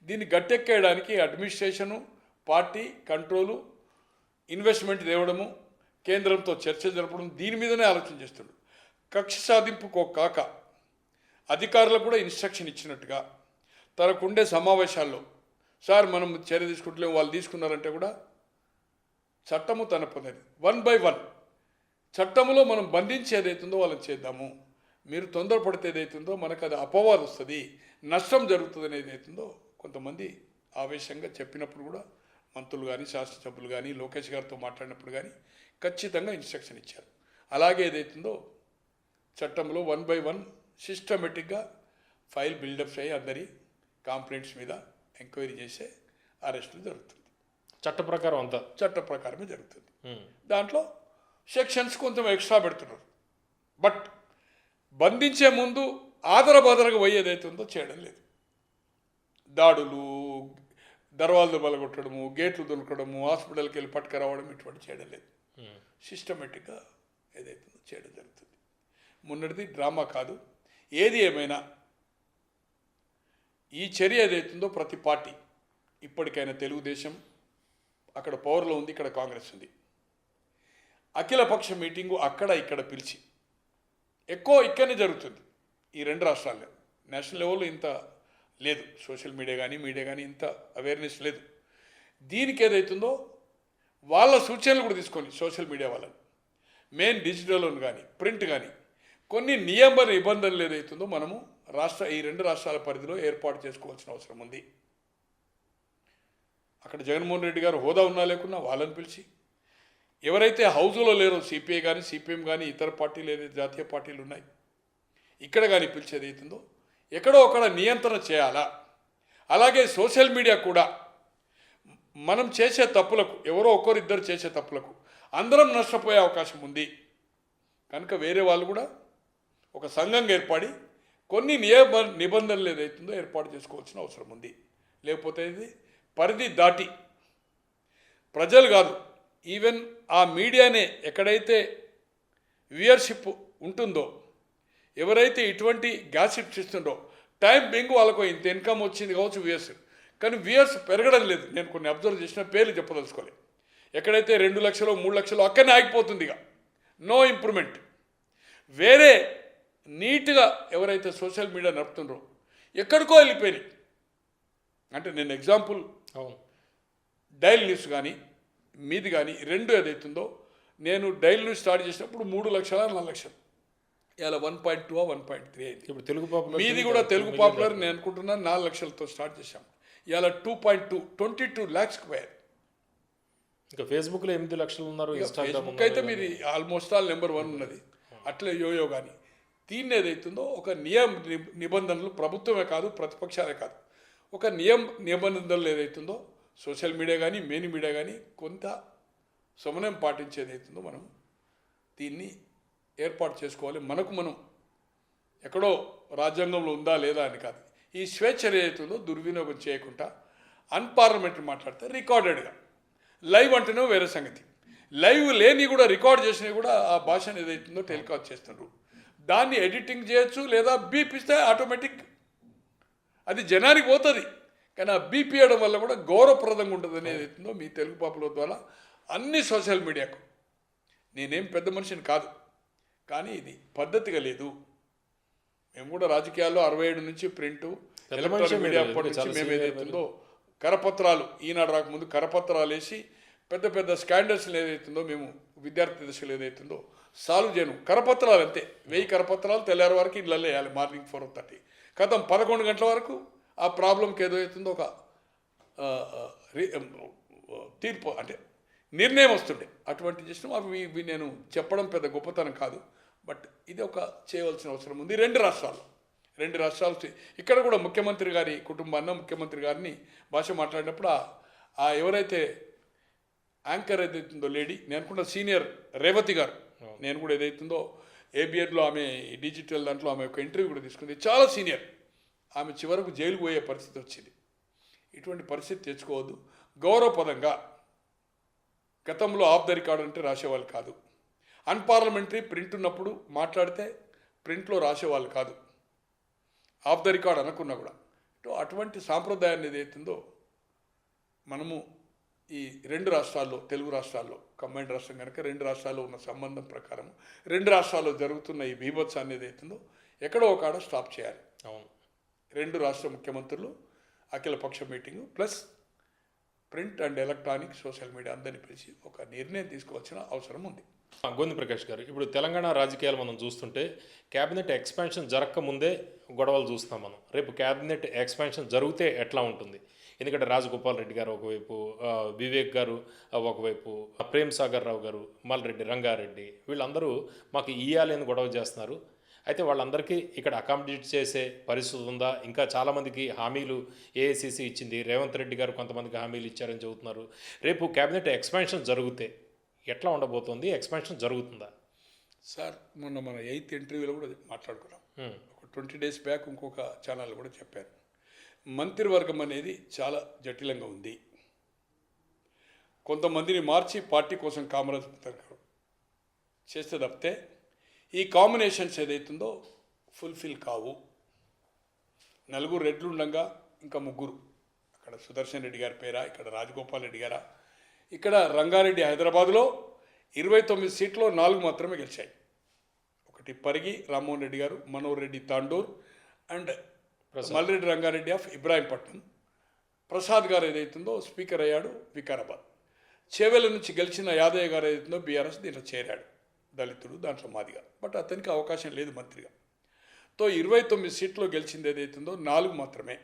దీన్ని గట్టెక్కేయడానికి అడ్మినిస్ట్రేషను, పార్టీ కంట్రోలు, ఇన్వెస్ట్మెంట్ తేవడము, కేంద్రంతో చర్చలు జరపడం, దీని మీదనే ఆలోచన చేస్తున్నాడు. కక్ష సాధింపుకో కాక అధికారులకు కూడా ఇన్స్ట్రక్షన్ ఇచ్చినట్టుగా తనకుండే సమావేశాల్లో, సార్ మనం చర్య తీసుకుంటలేము, వాళ్ళు తీసుకున్నారంటే కూడా చట్టము తన పొందేది 1 by 1 చట్టములో మనం బంధించి ఏదైతుందో వాళ్ళని చేద్దాము. మీరు తొందరపడితే ఏదైతుందో మనకు అది అపవాదం వస్తుంది, నష్టం జరుగుతుంది అనేది ఏదైతుందో కొంతమంది ఆవేశంగా చెప్పినప్పుడు కూడా మంత్రులు కానీ, శాసనసభ్యులు కానీ, లోకేష్ గారితో మాట్లాడినప్పుడు కానీ ఖచ్చితంగా ఇన్స్ట్రక్షన్ ఇచ్చారు. అలాగే ఏదైతుందో చట్టంలో 1 by 1 సిస్టమేటిక్గా ఫైల్ బిల్డప్స్ అయ్యి అందరి కంప్లైంట్స్ మీద ఎంక్వైరీ చేసే అరెస్టులు జరుగుతుంది. చట్ట ప్రకారమే జరుగుతుంది. దాంట్లో సెక్షన్స్ కొంచెం ఎక్స్ట్రా పెడుతున్నారు. బట్ బంధించే ముందు ఆదరబాదరగా పోయి ఏదైతుందో చేయడం లేదు. దాడులు, దర్వాజలు బలగొట్టడము, గేట్లు దొరకడము, హాస్పిటల్కి వెళ్ళి పట్టుకురావడం ఇటువంటి చేయడం లేదు. సిస్టమేటిక్గా ఏదైతుందో చేయడం జరుగుతుంది. మొన్నటిది డ్రామా కాదు. ఏది ఏమైనా ఈ చర్య ఏదైతుందో ప్రతి పార్టీ, ఇప్పటికైనా తెలుగుదేశం అక్కడ పవర్లో ఉంది, ఇక్కడ కాంగ్రెస్ ఉంది, అఖిలపక్ష మీటింగు అక్కడ ఇక్కడ పిలిచి, ఎక్కువ ఇక్కడనే జరుగుతుంది ఈ 2 రాష్ట్రాల్లో. నేషనల్ లెవెల్లో ఇంత లేదు, సోషల్ మీడియా కానీ ఇంత అవేర్నెస్ లేదు. దీనికి ఏదైతుందో వాళ్ళ సూచనలు కూడా తీసుకొని సోషల్ మీడియా వాళ్ళని, మెయిన్ డిజిటల్ కానీ ప్రింట్ కానీ కొన్ని నియమ నిబంధనలు ఏదైతుందో మనము ఈ 2 రాష్ట్రాల పరిధిలో ఏర్పాటు చేసుకోవాల్సిన అవసరం ఉంది. అక్కడ జగన్మోహన్ రెడ్డి గారు హోదా ఉన్నా లేకున్నా వాళ్ళని పిలిచి, ఎవరైతే హౌజులో లేరో సిపిఐ కానీ, సిపిఎం కానీ, ఇతర పార్టీలు ఏదైతే జాతీయ పార్టీలు ఉన్నాయి ఇక్కడ కానీ పిలిచేది అవుతుందో ఎక్కడో అక్కడ నియంత్రణ చేయాలా. అలాగే సోషల్ మీడియా కూడా మనం చేసే తప్పులకు ఎవరో ఒకరిద్దరు చేసే తప్పులకు అందరం నష్టపోయే అవకాశం ఉంది. కనుక వేరే వాళ్ళు కూడా ఒక సంఘంగా ఏర్పడి కొన్ని నిబంధనలు ఏదైతుందో ఏర్పాటు చేసుకోవాల్సిన అవసరం ఉంది. లేకపోతే ఇది పరిధి దాటి ప్రజలు కాదు, ఈవెన్ ఆ మీడియానే ఎక్కడైతే వ్యూయర్షిప్ ఉంటుందో, ఎవరైతే ఇటువంటి గ్యాసిప్స్ ఇస్తుండో, టైం బెంగ్ వాళ్ళకు ఇంత ఇన్కమ్ వచ్చింది కావచ్చు వ్యూయర్స్, కానీ వ్యూయర్స్ పెరగడం లేదు. నేను కొన్ని అబ్జర్వ్ చేసిన పేర్లు చెప్పదలుచుకోలేదు. ఎక్కడైతే 2 లక్షలు 3 లక్షలు అక్కడనే ఆగిపోతుంది. ఇక నో ఇంప్రూవ్మెంట్. వేరే నీట్గా ఎవరైతే సోషల్ మీడియా నడుపుతుండ్రో ఎక్కడికో వెళ్ళిపోయినాయి. అంటే నేను ఎగ్జాంపుల్ డైల్ న్యూస్ కానీ మీది కానీ రెండు ఏదైతుందో, నేను డైల్ న్యూస్ స్టార్ట్ చేసినప్పుడు 3 లక్షల 4 లక్షలు, ఇలా 1.2 1.3 అయింది. ఇప్పుడు తెలుగు పాపులర్ మీది కూడా తెలుగు పాపులర్ నేను అనుకుంటున్నాను 4 లక్షలతో స్టార్ట్ చేశాం. ఇలా 2.2 22 lakhsకి పోయారు. ఇంకా ఫేస్బుక్లో 8 లక్షలు ఉన్నారు. ఫేస్బుక్ అయితే మీది ఆల్మోస్ట్ ఆల్ నెంబర్ 1 ఉన్నది. అట్లే యోయో కానీ దీన్ని ఏదైతుందో ఒక నిబంధనలు ప్రభుత్వమే కాదు ప్రతిపక్షాలే కాదు, ఒక నిబంధనలు ఏదైతుందో సోషల్ మీడియా కానీ మెయిన్ మీడియా కానీ కొంత సమన్వయం పాటించేది అవుతుందో మనం దీన్ని ఏర్పాటు చేసుకోవాలి. మనకు మనం ఎక్కడో రాజ్యాంగంలో ఉందా లేదా అని కాదు. ఈ స్వేచ్ఛ ఏదైతుందో దుర్వినియోగం చేయకుండా అన్పార్లమెంటరీ మాట్లాడితే రికార్డెడ్గా, లైవ్ అంటేనే వేరే సంగతి. లైవ్ లేని కూడా రికార్డ్ చేసినవి కూడా ఆ భాషను ఏదైతుందో టెలికాస్ట్ చేస్తున్నారు. దాన్ని ఎడిటింగ్ చేయొచ్చు, లేదా బీప్ ఇస్తే ఆటోమేటిక్ అది జనానికి పోతుంది. కానీ ఆ బీపీ ఇవ్వడం వల్ల కూడా గౌరవప్రదంగా ఉంటుంది అనేది అవుతుందో మీ తెలుగు పాపుల ద్వారా అన్ని సోషల్ మీడియాకు. నేనేం పెద్ద మనిషిని కాదు, కానీ ఇది పద్ధతిగా లేదు. మేము కూడా రాజకీయాల్లో 67 నుంచి ప్రింటు ఎలక్ట్రానిక్ మీడియా అప్పటి నుంచి మేము ఏదైతుందో కరపత్రాలు, ఈనాడు రాకముందు కరపత్రాలు వేసి పెద్ద పెద్ద స్కాండల్స్లు ఏదైతుందో మేము విద్యార్థి దశలు ఏదైతుందో సాల్వ్ చేయను. కరపత్రాలు అంతే, 1000 కరపత్రాలు తెల్లారి వరకు ఇళ్ళల్లో వేయాలి. మార్నింగ్ 4:30 కథం 11 గంటల వరకు ఆ ప్రాబ్లంకి ఏదో అవుతుందో ఒక తీర్పు అంటే నిర్ణయం వస్తుండే. అటువంటి చేసినాం. అవి నేను చెప్పడం పెద్ద గొప్పతనం కాదు, బట్ ఇది ఒక చేయవలసిన అవసరం ఉంది. రెండు రాష్ట్రాలు ఇక్కడ కూడా ముఖ్యమంత్రి గారి కుటుంబాన్న ముఖ్యమంత్రి గారిని భాష మాట్లాడినప్పుడు ఆ ఎవరైతే యాంకర్ ఏదైతుందో లేడీ, నేను అనుకుంటా సీనియర్ రేవతి గారు, నేను కూడా ఏదైతుందో ఏబిఎన్లో ఆమె డిజిటల్ దాంట్లో ఆమె ఒక ఇంటర్వ్యూ కూడా తీసుకుంది. చాలా సీనియర్. ఆమె చివరకు జైలుకు పోయే పరిస్థితి వచ్చింది. ఇటువంటి పరిస్థితి తెచ్చుకోవద్దు. గౌరవపదంగా గతంలో ఆఫ్ ద రికార్డ్ అంటే రాసేవాళ్ళు కాదు. అన్పార్లమెంటరీ ప్రింట్ ఉన్నప్పుడు మాట్లాడితే ప్రింట్లో రాసేవాళ్ళు కాదు, ఆఫ్ ద రికార్డ్ అనుకున్నా కూడా. అటువంటి సాంప్రదాయాన్ని ఏదైతుందో మనము ఈ రెండు రాష్ట్రాల్లో, తెలుగు రాష్ట్రాల్లో కంబైన్డ్ రాష్ట్రం కనుక రెండు రాష్ట్రాల్లో ఉన్న సంబంధం ప్రకారం రెండు రాష్ట్రాల్లో జరుగుతున్న ఈ బీభత్సాన్ని ఏదైతుందో ఎక్కడో ఒక ఆడ స్టాప్ చేయాలి. అవును, రెండు రాష్ట్ర ముఖ్యమంత్రులు అఖిలపక్ష meeting plus print and electronic social media అందరినీ పిలిచి ఒక నిర్ణయం తీసుకోవాల్సిన అవసరం ఉంది. గోవింద ప్రకాష్ గారు, ఇప్పుడు తెలంగాణ రాజకీయాలు మనం చూస్తుంటే క్యాబినెట్ ఎక్స్పాన్షన్ జరగక ముందే గొడవలు చూస్తాం మనం. రేపు క్యాబినెట్ ఎక్స్పాన్షన్ జరిగితే ఎట్లా ఉంటుంది? ఎందుకంటే రాజగోపాల్ రెడ్డి గారు ఒకవైపు, వివేక్ గారు ఒకవైపు, ప్రేమ్ సాగర్ రావు గారు, మల్రెడ్డి, రంగారెడ్డి, వీళ్ళందరూ మాకు ఇయ్యాలి అని గొడవ చేస్తున్నారు. అయితే వాళ్ళందరికీ ఇక్కడ అకామిడేట్ చేసే పరిస్థితి ఉందా? ఇంకా చాలామందికి హామీలు ఏఐసిసి ఇచ్చింది, రేవంత్ రెడ్డి గారు కొంతమందికి హామీలు ఇచ్చారని చెబుతున్నారు. రేపు క్యాబినెట్ ఎక్స్పాన్షన్ జరిగితే ఎట్లా ఉండబోతుంది? ఎక్స్పాన్షన్ జరుగుతుందా? సార్, మొన్న మన 8th ఇంటర్వ్యూలో కూడా మాట్లాడుకున్నాం. ఒక 20 days బ్యాక్ ఇంకొక ఛానల్ కూడా చెప్పారు. మంత్రివర్గం అనేది చాలా జటిలంగా ఉంది. కొంతమందిని మార్చి పార్టీ కోసం కామరాజ్ చేస్తే తప్పితే ఈ కాంబినేషన్స్ ఏదైతుందో ఫుల్ఫిల్ కావు. 4 రెడ్లు ఉండగా ఇంకా 3, అక్కడ సుదర్శన్ రెడ్డి గారి పేరా, ఇక్కడ రాజగోపాల్ రెడ్డి గారా, ఇక్కడ రంగారెడ్డి హైదరాబాద్లో 29 సీట్లో 4 మాత్రమే గెలిచాయి. ఒకటి పరిగి రామ్మోహన్ రెడ్డి గారు, మనోహర్ రెడ్డి తాండూర్ అండ్ మల్రెడ్డి రంగారెడ్డి ఆఫ్ ఇబ్రాహీంపట్నం. ప్రసాద్ గారు ఏదైతుందో స్పీకర్ అయ్యాడు వికారాబాద్. చేవెల నుంచి గెలిచిన యాదయ్య గారు ఏదైతుందో బీఆర్ఎస్ దీంట్లో చేరాడు, దళితుడు, దాంట్లో మాదిగా. బట్ అతనికి అవకాశం లేదు మంత్రిగా. 29 సీట్లో గెలిచింది ఏదైతుందో 4 మాత్రమే.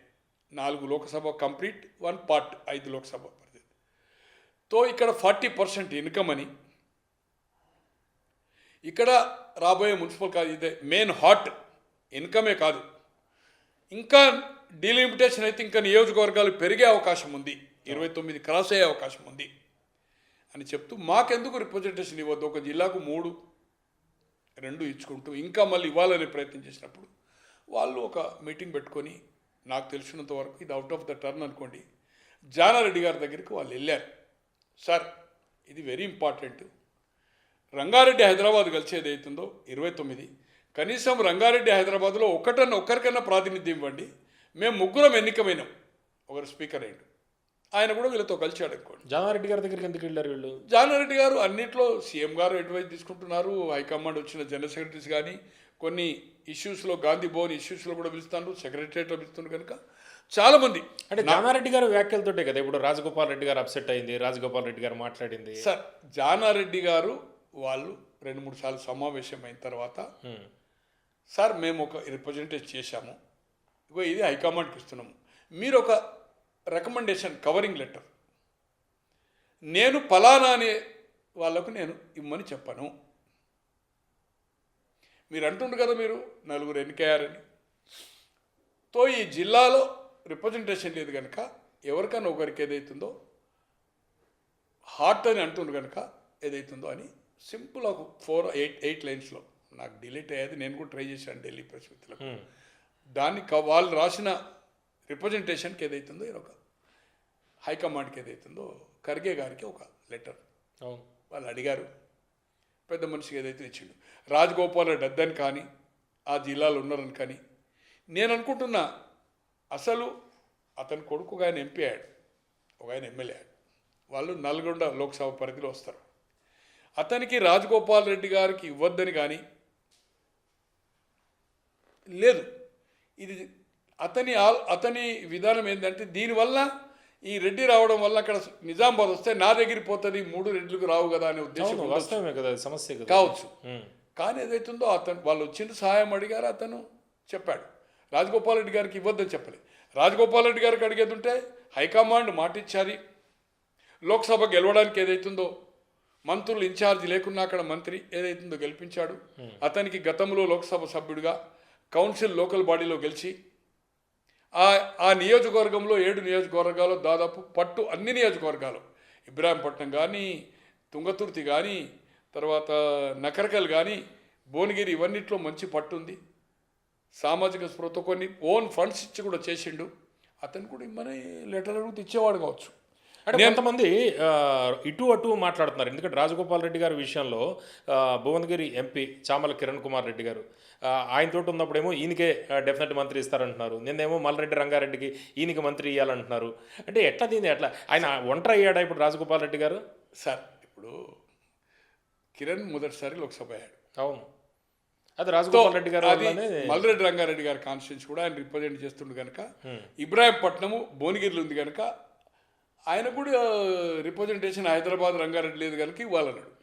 4 లోక్సభ కంప్లీట్, 1 పార్ట్ 5 లోక్సభ పరిధి. ఇక్కడ 40% ఇన్కమ్ అని, ఇక్కడ రాబోయే మున్సిపల్ కాదు, ఇదే మెయిన్ హాట్ ఇన్కమే కాదు, ఇంకా డీలిమిటేషన్ అయితే ఇంకా నియోజకవర్గాలు పెరిగే అవకాశం ఉంది. 29 క్రాస్ అయ్యే అవకాశం ఉంది అని చెప్తూ మాకెందుకు రిప్రజెంటేషన్ ఇవ్వద్దు, ఒక జిల్లాకు 3, 2 ఇచ్చుకుంటూ ఇంకా మళ్ళీ ఇవ్వాలనే ప్రయత్నం చేసినప్పుడు వాళ్ళు ఒక మీటింగ్ పెట్టుకొని, నాకు తెలిసినంత వరకు ఇది అవుట్ ఆఫ్ ద టర్న్ అనుకోండి, జానారెడ్డి గారి దగ్గరికి వాళ్ళు వెళ్ళారు. సార్ ఇది వెరీ ఇంపార్టెంట్, రంగారెడ్డి హైదరాబాద్ కలిసి ఏదైతుందో 29, కనీసం రంగారెడ్డి హైదరాబాద్లో ఒక్కరికన్నా ప్రాతినిధ్యం ఇవ్వండి, మేము 3 ఎన్నికమైనాం, ఒకరు స్పీకర్ అయ్యాడు, ఆయన కూడా వీళ్ళతో కలిసాడు అనుకోండి. జానారెడ్డి గారి దగ్గరికి ఎందుకు వెళ్ళారు వీళ్ళు? జానారెడ్డి గారు అన్నింటిలో సీఎం గారు అడ్వైజ్ తీసుకుంటున్నారు, హైకమాండ్ వచ్చిన జనరల్ సెక్రటరీస్ కానీ కొన్ని ఇష్యూస్లో, గాంధీ భవన్ ఇష్యూస్లో కూడా పిలుస్తున్నారు, సెక్రటరియట్లో పిలుస్తున్నారు కనుక చాలామంది. అంటే జానారెడ్డి గారు వ్యాఖ్యలతోటే కదా ఇప్పుడు రాజగోపాల్ రెడ్డి గారు అప్సెట్ అయింది, రాజగోపాల్ రెడ్డి గారు మాట్లాడింది. సార్ జానారెడ్డి గారు వాళ్ళు 2-3 సార్లు సమావేశం అయిన తర్వాత, సార్ మేము ఒక రిప్రజెంటేషన్ చేశాము, ఇగో ఇది హైకమాండ్కి ఇస్తున్నాము, మీరు ఒక రికమెండేషన్ కవరింగ్ లెటర్ నేను ఫలానా అనే వాళ్ళకు నేను ఇమ్మని చెప్పను, మీరు అంటుండ్రు కదా మీరు 4 ఎన్నికయ్యారని, తో ఈ జిల్లాలో రిప్రజెంటేషన్ లేదు కనుక ఎవరికైనా ఒకరికి ఏదైతుందో హార్ట్ అని అంటుండ్రు కనుక ఏదైతుందో అని సింపుల్ ఒక 4-8 లైన్స్లో, నాకు డిలీట్ అయ్యేది, నేను కూడా ట్రై చేశాను ఢిల్లీ ప్రెస్ మిత్రులకు, దాన్ని వాళ్ళు రాసిన రిప్రజెంటేషన్కి ఏదైతుందో ఒక హైకమాండ్కి ఏదైతుందో ఖర్గే గారికి ఒక లెటర్ వాళ్ళు అడిగారు, పెద్ద మనిషికి ఏదైతే ఇచ్చిండు, రాజగోపాల్ రెడ్డి అద్దని కానీ ఆ జిల్లాలో ఉన్నారని కానీ నేను అనుకుంటున్నా, అసలు అతని కొడుకు ఒక ఆయన ఎంపీ అయ్యాడు, ఒక ఆయన ఎమ్మెల్యే అయ్యాడు, వాళ్ళు నల్గొండ లోక్సభ పరిధిలో వస్తారు, అతనికి రాజగోపాల్ రెడ్డి గారికి ఇవ్వద్దని కానీ లేదు. ఇది అతని విధానం ఏంటంటే, దీనివల్ల ఈ రెడ్డి రావడం వల్ల అక్కడ నిజామాబాద్ వస్తే నా దగ్గర పోతుంది, 3 రెడ్లకు రావు కదా అనే ఉద్దేశం సమస్య కావచ్చు. కానీ ఏదైతుందో వాళ్ళు వచ్చిన సహాయం అడిగారు, అతను చెప్పాడు, రాజగోపాల్ రెడ్డి గారికి ఇవ్వద్దని చెప్పలే. రాజగోపాల్ రెడ్డి గారికి అడిగేది ఉంటే హైకమాండ్ మాటిచ్చారి, లోక్సభ గెలవడానికి ఏదైతుందో మంత్రులు ఇన్ఛార్జ్ లేకున్నా అక్కడ మంత్రి ఏదైతుందో గెలిపించాడు, అతనికి గతంలో లోక్సభ సభ్యుడిగా కౌన్సిల్ లోకల్ బాడీలో గెలిచి ఆ నియోజకవర్గంలో 7 నియోజకవర్గాలు దాదాపు పట్టు అన్ని నియోజకవర్గాలు, ఇబ్రాహీంపట్నం కానీ, తుంగతుర్తి కానీ, తర్వాత నకరకల్ కానీ, భువనగిరి, ఇవన్నిట్లో మంచి పట్టు ఉంది, సామాజిక స్పృహతో కొన్ని ఓన్ ఫండ్స్ ఇచ్చి కూడా చేసిండు, అతను కూడా ఇమ్మని లెటర్ అడుగుతూ ఇచ్చేవాడు కావచ్చు. అంటే కొంతమంది ఇటు అటు మాట్లాడుతున్నారు, ఎందుకంటే రాజగోపాల్ రెడ్డి గారి విషయంలో భువనగిరి ఎంపీ చామల కిరణ్ కుమార్ రెడ్డి గారు ఆయనతో ఉన్నప్పుడేమో ఈయనకే డెఫినెట్ మంత్రి ఇస్తారంటున్నారు, నిన్నేమో మల్రెడ్డి రంగారెడ్డికి ఈయనకి మంత్రి ఇవ్వాలంటున్నారు. అంటే ఎట్లా దీన్ని ఎట్లా ఆయన ఒంటరి అయ్యాడా ఇప్పుడు రాజగోపాల్ రెడ్డి గారు? సార్ ఇప్పుడు కిరణ్ మొదటిసారి లోక్సభ అయ్యాడు, అవును, అది రాజగోపాల్ రెడ్డి గారు మల్రెడ్డి రంగారెడ్డి గారి కాన్స్టిట్యూన్సీ కూడా ఆయన రిప్రజెంట్ చేస్తుండే కనుక, ఇబ్రాహీంపట్నము భువనగిరిలో ఉంది కనుక ఆయన కూడా రిప్రజెంటేషన్ హైదరాబాద్ రంగారెడ్డి లేదు కనుక ఇవ్వాలన్నాడు.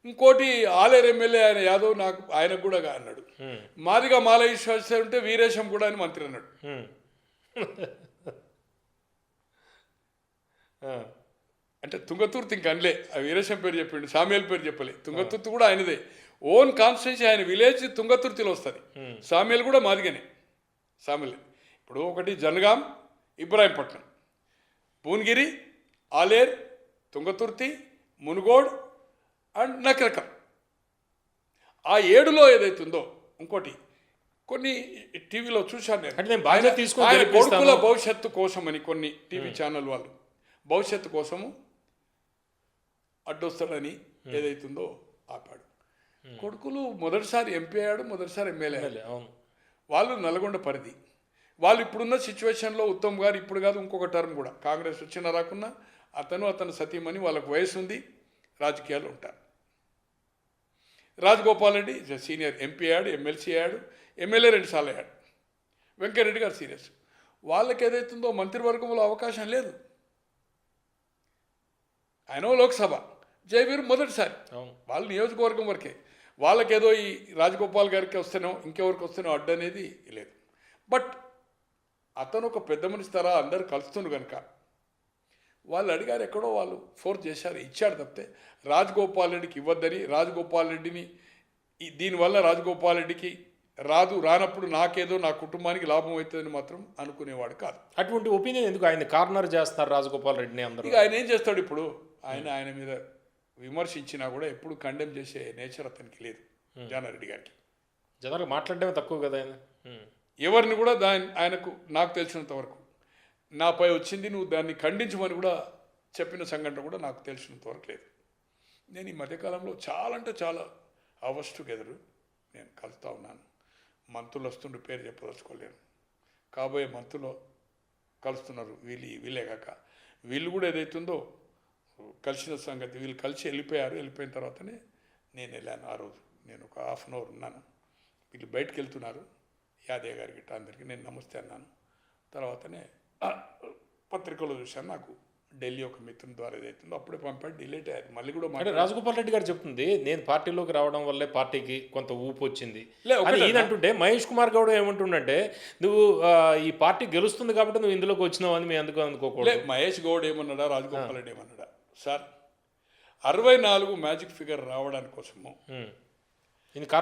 ఇంకోటి ఆలేరు ఎమ్మెల్యే ఆయన యాదవ్, నాకు ఆయనకు కూడా అన్నాడు, మాదిగా మాల విశ్వాసం ఉంటే వీరేశం కూడా అని మంత్రి అన్నాడు. అంటే తుంగతుర్తి ఇంక అనలే, ఆ వీరేశం పేరు చెప్పిండు, సామ్యాల పేరు చెప్పలే, తుంగతుర్తి కూడా ఆయనదే, ఓన్ కాన్స్టిట్యున్సీ, ఆయన విలేజ్ తుంగతుర్తిలో వస్తుంది, సామ్యాలు కూడా మాదిగానే సామ్యాలే. ఇప్పుడు ఒకటి జనగాం, ఇబ్రాహీంపట్నం, భువనగిరి, ఆలేర్, తుంగతుర్తి, మునుగోడ్ అండ్ నకరకల్, ఆ 7లో ఏదైతుందో. ఇంకోటి కొన్ని టీవీలో చూశాను నేను, ఆయన కొడుకుల భవిష్యత్తు కోసం అని కొన్ని టీవీ ఛానల్ వాళ్ళు భవిష్యత్తు కోసము అడ్డొస్తాడని ఏదైతుందో ఆపాడు. కొడుకులు మొదటిసారి ఎంపీ అయ్యాడు, మొదటిసారి ఎమ్మెల్యే అయ్యాడు, వాళ్ళు నల్గొండ పరిధి, వాళ్ళు ఇప్పుడున్న సిచ్యువేషన్లో ఉత్తమ్ గారు ఇప్పుడు కాదు ఇంకొక టర్మ్ కూడా కాంగ్రెస్ వచ్చినా రాకున్నా అతను సతీమణి వాళ్ళకు వయసు ఉంది, రాజకీయాలు ఉంటారు. రాజగోపాల్ రెడ్డి సీనియర్ ఎంపీ అయ్యాడు, ఎమ్మెల్సీ అయ్యాడు, ఎమ్మెల్యే 2 సార్లు అయ్యాడు. వెంకయ్యరెడ్డి గారు సీరియస్, వాళ్ళకి ఏదైతుందో మంత్రివర్గంలో అవకాశం లేదు. ఆయన లోక్సభ, జయవీర్ మొదటిసారి, వాళ్ళ నియోజకవర్గం వరకే, వాళ్ళకేదో ఈ రాజగోపాల్ గారికి వస్తేనో ఇంకెవరికి వస్తేనో అడ్డు అనేది లేదు. బట్ అతను ఒక పెద్ద మనిషి తరా అందరు కలుస్తున్నారు కనుక వాళ్ళు అడిగారు, ఎక్కడో వాళ్ళు ఫోర్స్ చేశారు, ఇచ్చాడు తప్పితే రాజగోపాల్ రెడ్డికి ఇవ్వద్దని, రాజగోపాల్ రెడ్డిని దీనివల్ల రాజగోపాల్ రెడ్డికి రానప్పుడు నాకేదో నా కుటుంబానికి లాభం అవుతుందని మాత్రం అనుకునేవాడు కాదు. అటువంటి ఒపీనియన్ ఎందుకు ఆయన కార్నర్ చేస్తున్నారు రాజగోపాల్ రెడ్డిని అందరూ? ఇక ఆయన ఏం చేస్తాడు ఇప్పుడు? ఆయన మీద విమర్శించినా కూడా ఎప్పుడు కండెమ్ చేసే నేచర్ అతనికి లేదు జానారెడ్డి గారికి. జనరల్గా మాట్లాడటమే తక్కువ కదా ఆయన. ఎవరిని కూడా ఆయనకు నాకు తెలిసినంత వరకు నాపై వచ్చింది నువ్వు దాన్ని ఖండించమని కూడా చెప్పిన సంఘటన కూడా నాకు తెలిసినంత వరకు లేదు. నేను ఈ మధ్యకాలంలో చాలా అంటే చాలా అవర్స్ టుగెదర్ నేను కలుస్తూ ఉన్నాను. మంత్రులు వస్తుండే పేరు చెప్పదలుచుకోలేను. కాబోయే మంత్రులు కలుస్తున్నారు. వీళ్ళే కాక వీళ్ళు కూడా ఏదైతుందో కలిసిన సంగతి వీళ్ళు కలిసి వెళ్ళిపోయిన తర్వాతనే నేను వెళ్ళాను. ఆ రోజు నేను ఒక హాఫ్ అన్ అవర్ ఉన్నాను. వీళ్ళు బయటకు వెళ్తున్నారు. యాదయ్య గారికి అందరికీ నేను నమస్తే అన్నాను. తర్వాతనే పత్రికలో చూశాను. నాకు ఢిల్లీ ఒక మిత్రుని ద్వారా ఏదైతుందో అప్పుడే పంపాడు. డిలేట్ అయ్యారు. మళ్ళీ కూడా అంటే రాజగోపాల్ రెడ్డి గారు చెప్తుంది నేను పార్టీలోకి రావడం వల్లే పార్టీకి కొంత ఊపు వచ్చింది ఈయన అంటుంటే, మహేష్ కుమార్ గౌడ్ ఏమంటుండంటే నువ్వు ఈ పార్టీ గెలుస్తుంది కాబట్టి నువ్వు ఇందులోకి వచ్చినావు అని మేము ఎందుకు అనుకోకూడదు. మహేష్ గౌడ్ ఏమన్నాడా, రాజగోపాల్ రెడ్డి ఏమన్నాడా? సార్ 64 మ్యాజిక్ ఫిగర్ రావడానికి కోసము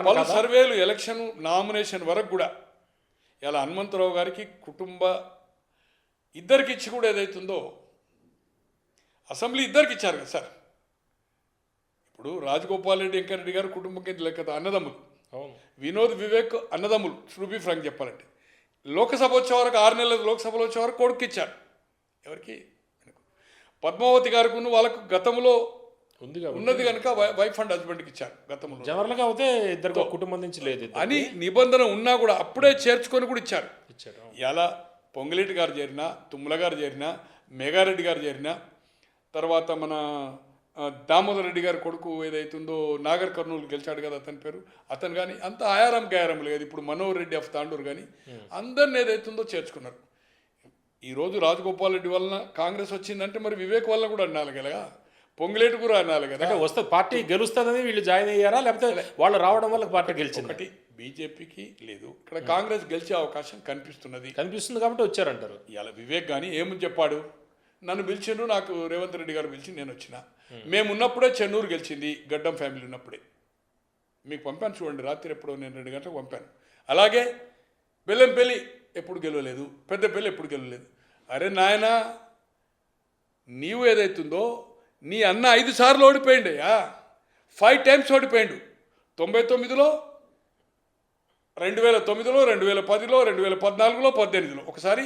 పలు సర్వేలు ఎలక్షన్ నామినేషన్ వరకు కూడా ఇలా హనుమంతరావు గారికి కుటుంబ ఇద్దరికి ఇచ్చి కూడా ఏదైతుందో అసెంబ్లీ ఇద్దరికి ఇచ్చారు కదా సార్. ఇప్పుడు రాజగోపాల్ రెడ్డి వెంకరెడ్డి గారు కుటుంబం కింద లెక్క అన్నదమ్ములు, వినోద్ వివేక్ అన్నదమ్ములు. టు బి ఫ్రాంక్ చెప్పాలంటే లోక్సభ వచ్చే వరకు 6 నెలలు లోక్సభలో వచ్చే వరకు కొడుకు ఇచ్చారు. ఎవరికి? పద్మావతి గారికి వాళ్ళకు గతంలో ఉన్నది కనుక వైఫ్ అండ్ హస్బెండ్కి ఇచ్చారు గతంలో. జనరల్గా అయితే ఇద్దరు కుటుంబం నుంచి లేదు అని నిబంధన ఉన్నా కూడా అప్పుడే చేర్చుకొని కూడా ఇచ్చారు. ఇలా పొంగులేటి గారు చేరినా, తుమ్మల గారు చేరినా, మేఘారెడ్డి గారు చేరినా, తర్వాత మన దామోదర్ రెడ్డి గారి కొడుకు ఏదైతుందో నాగర్ కర్నూలు గెలిచాడు కదా అతని పేరు, అతను కానీ అంత ఆయారం గాయారం లేదు. ఇప్పుడు మనోహర్ రెడ్డి ఆఫ్ తాండూరు కానీ అందరిని ఏదైతుందో చేర్చుకున్నారు. ఈరోజు రాజగోపాల్ రెడ్డి వలన కాంగ్రెస్ వచ్చిందంటే మరి వివేక్ వల్ల కూడా అన్నాలి కదా, పొంగులేటి కూడా అనాలి కదా. అంటే వస్తే పార్టీ గెలుస్తుందని వీళ్ళు జాయిన్ అయ్యారా, లేకపోతే వాళ్ళు రావడం వల్ల పార్టీ గెలిచింది? ఒకటి బీజేపీకి లేదు, ఇక్కడ కాంగ్రెస్ గెలిచే అవకాశం కనిపిస్తుంది కాబట్టి వచ్చారంటారు. ఇలా వివేక్ కానీ ఏమని చెప్పాడు, నన్ను పిలిచిండ్రు, నాకు రేవంత్ రెడ్డి గారు పిలిచి నేను వచ్చిన. మేము ఉన్నప్పుడే చెన్నూరు గెలిచింది, గడ్డం ఫ్యామిలీ ఉన్నప్పుడే. మీకు పంపాను చూడండి, రాత్రి ఎప్పుడో నేను 2 గంటలకు పంపాను. అలాగే బెల్లంపల్లి ఎప్పుడు గెలవలేదు, పెద్దపల్లి ఎప్పుడు గెలవలేదు. అరే నాయన, నీవు ఏదైతుందో నీ అన్న 5 సార్లు ఓడిపోయిండయా, 5 టైమ్స్ ఓడిపోయిండు. 99లో, 2009లో, 2010లో, 2014లో, 2018లో, ఒకసారి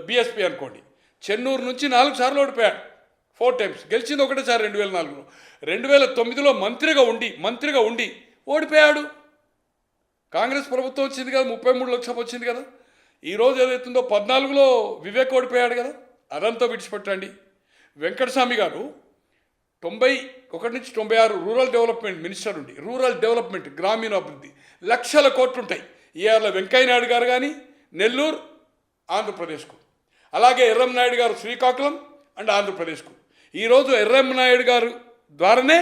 బీఎస్పీ అనుకోండి. చెన్నూరు నుంచి 4 సార్లు ఓడిపోయాడు, 4 టైమ్స్. గెలిచింది ఒకటేసారి 2004లో. 2009లో మంత్రిగా ఉండి ఓడిపోయాడు. కాంగ్రెస్ ప్రభుత్వం వచ్చింది కదా, 33 లక్షలు వచ్చింది కదా. ఈరోజు ఏదైతుందో 14లో వివేక్ ఓడిపోయాడు కదా, అదంతా విడిచిపెట్టండి. వెంకటస్వామి గారు 91 నుంచి 96 రూరల్ డెవలప్మెంట్ మినిస్టర్ ఉండి, రూరల్ డెవలప్మెంట్ గ్రామీణాభివృద్ధి లక్షల కోట్లు ఉంటాయి. ఇవాళ వెంకయ్య నాయుడు గారు కానీ నెల్లూరు ఆంధ్రప్రదేశ్కు, అలాగే ఎర్రంనాయుడు గారు శ్రీకాకుళం అండ్ ఆంధ్రప్రదేశ్కు. ఈరోజు ఎర్రంనాయుడు గారు ద్వారానే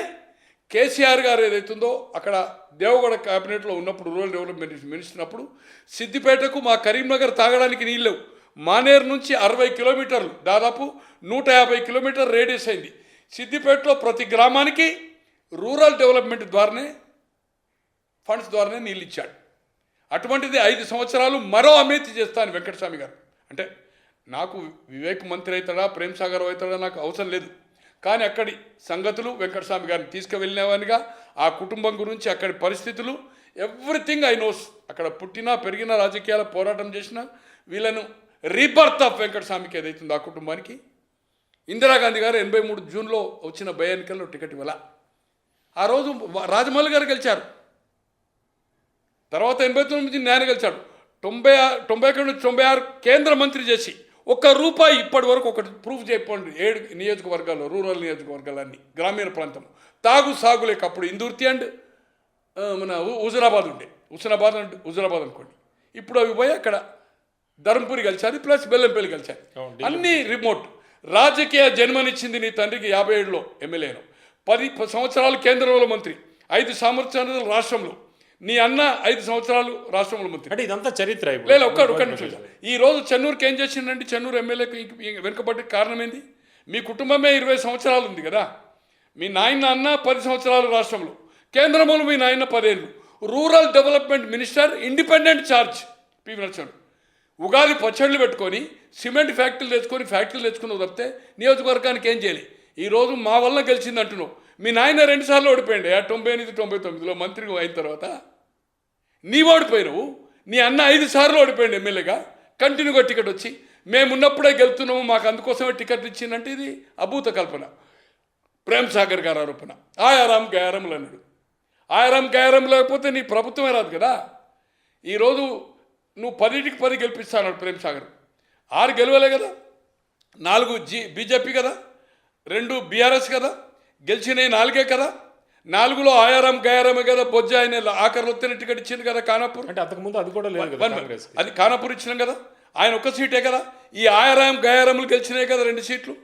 కేసీఆర్ గారు ఏదైతుందో అక్కడ దేవగౌడ క్యాబినెట్లో ఉన్నప్పుడు రూరల్ డెవలప్మెంట్ మినిస్టర్ అప్పుడు సిద్దిపేటకు మా కరీంనగర్ తాగడానికి నీళ్ళు లేవు. మానేరు నుంచి 60 కిలోమీటర్లు, దాదాపు 150 కిలోమీటర్ రేడియస్ అయింది. సిద్దిపేటలో ప్రతి గ్రామానికి రూరల్ డెవలప్మెంట్ ద్వారానే ఫండ్స్ ద్వారానే నీళ్ళు ఇచ్చాడు. అటువంటిది 5 సంవత్సరాలు మరో అవినీతి చేస్తాను వెంకటస్వామి గారు. అంటే నాకు వివేక్ మంత్రి అవుతాడా, ప్రేమ్ సాగర్ అవుతాడా నాకు అవసరం లేదు. కానీ అక్కడి సంగతులు వెంకటస్వామి గారిని తీసుకువెళ్ళినవానిగా, ఆ కుటుంబం గురించి, అక్కడి పరిస్థితులు, ఎవ్రీథింగ్ ఐ నోస్. అక్కడ పుట్టినా పెరిగిన రాజకీయాల పోరాటం చేసిన వీళ్ళను రీబర్త్ ఆఫ్ వెంకటస్వామికి ఏదైతుందో ఆ కుటుంబానికి ఇందిరాగాంధీ గారు 83 జూన్లో వచ్చిన బై ఎన్నికల్లో టికెట్ ఇవ్వాల. ఆ రోజు రాజమౌళి గారు గెలిచారు. తర్వాత 89 నుంచి నేను గెలిచాడు. 91 నుంచి 96 కేంద్ర మంత్రి చేసి ₹1 ఇప్పటి వరకు ఒకటి ప్రూఫ్ చెప్పండి. 7 నియోజకవర్గాల్లో, రూరల్ నియోజకవర్గాలన్నీ, గ్రామీణ ప్రాంతం సాగు లేక అప్పుడు ఇందుర్తి అండ్ మన హుజురాబాద్ ఉండే, హుజురాబాద్ అనుకోండి. ఇప్పుడు అవి పోయి అక్కడ ధర్మపురి కలిసారు, ప్లస్ బెల్లంపల్లి కలిసారు. అన్నీ రిమోట్. రాజకీయ జన్మనిచ్చింది నీ తండ్రికి 57లో ఎమ్మెల్యేను, 10 సంవత్సరాలు కేంద్రంలో మంత్రి, 5 సంవత్సరాలు రాష్ట్రంలో. నీ అన్న 5 సంవత్సరాలు రాష్ట్రంలో మంత్రి. అంటే ఇదంతా చరిత్ర. లేదు, ఒక్క నిమిషం. ఈ రోజు చెన్నూరుకి ఏం చేసిండండి? చెన్నూరు ఎమ్మెల్యేకి వెనుకబడ్డ కారణం ఏంది? మీ కుటుంబమే 20 సంవత్సరాలు ఉంది కదా. మీ నాయన అన్న 10 సంవత్సరాలు రాష్ట్రంలో, కేంద్రంలో మీ నాయన 10 ఏళ్ళు. Rural development minister independent charge PV Narasimhan. Ugadi పచ్చళ్ళు పెట్టుకొని సిమెంట్ ఫ్యాక్టరీలు తెచ్చుకుని తప్పితే నియోజకవర్గానికి ఏం చేయాలి? ఈరోజు మా వల్ల గెలిచింది అంటున్నావు. మీ నాయన 2 సార్లు ఓడిపోయింది 98, 99లో మంత్రి అయిన తర్వాత. నీ ఓడిపోయినావు. నీ అన్న 5 సార్లు ఓడిపోయింది ఎమ్మెల్యేగా, కంటిన్యూగా టికెట్ వచ్చి మేమున్నప్పుడే గెలుతున్నాము, మాకు అందుకోసమే టికెట్ ఇచ్చిందంటే ఇది అభూత కల్పన. ప్రేమ్ సాగర్ గారు ఆరోపణ. ఆయారాం గయారములు అన్నాడు. ఆయారాం గయారం లేకపోతే నీ ప్రభుత్వమే రాదు కదా. ఈరోజు నువ్వు 10కి 10 గెలిపిస్తా అన్నాడు ప్రేమ్ సాగర్. 6 గెలవలే కదా, 4 బీజేపీ కదా, 2 బీఆర్ఎస్ కదా, గెలిచినవి 4 కదా. 4లో ఆయారాం గయారమే కదా. బొజ్జ ఆయన ఆఖరిలో వస్తేనే టికెట్ ఇచ్చింది కదా కానాపూర్. అంటే అంతకుముందు అది కూడా లేదు కదా కాంగ్రెస్. అది కానాపూర్ ఇచ్చినాం కదా, ఆయన ఒక్క సీటే కదా. ఈ ఆయారాం గయారములు గెలిచినాయి కదా 2 సీట్లు.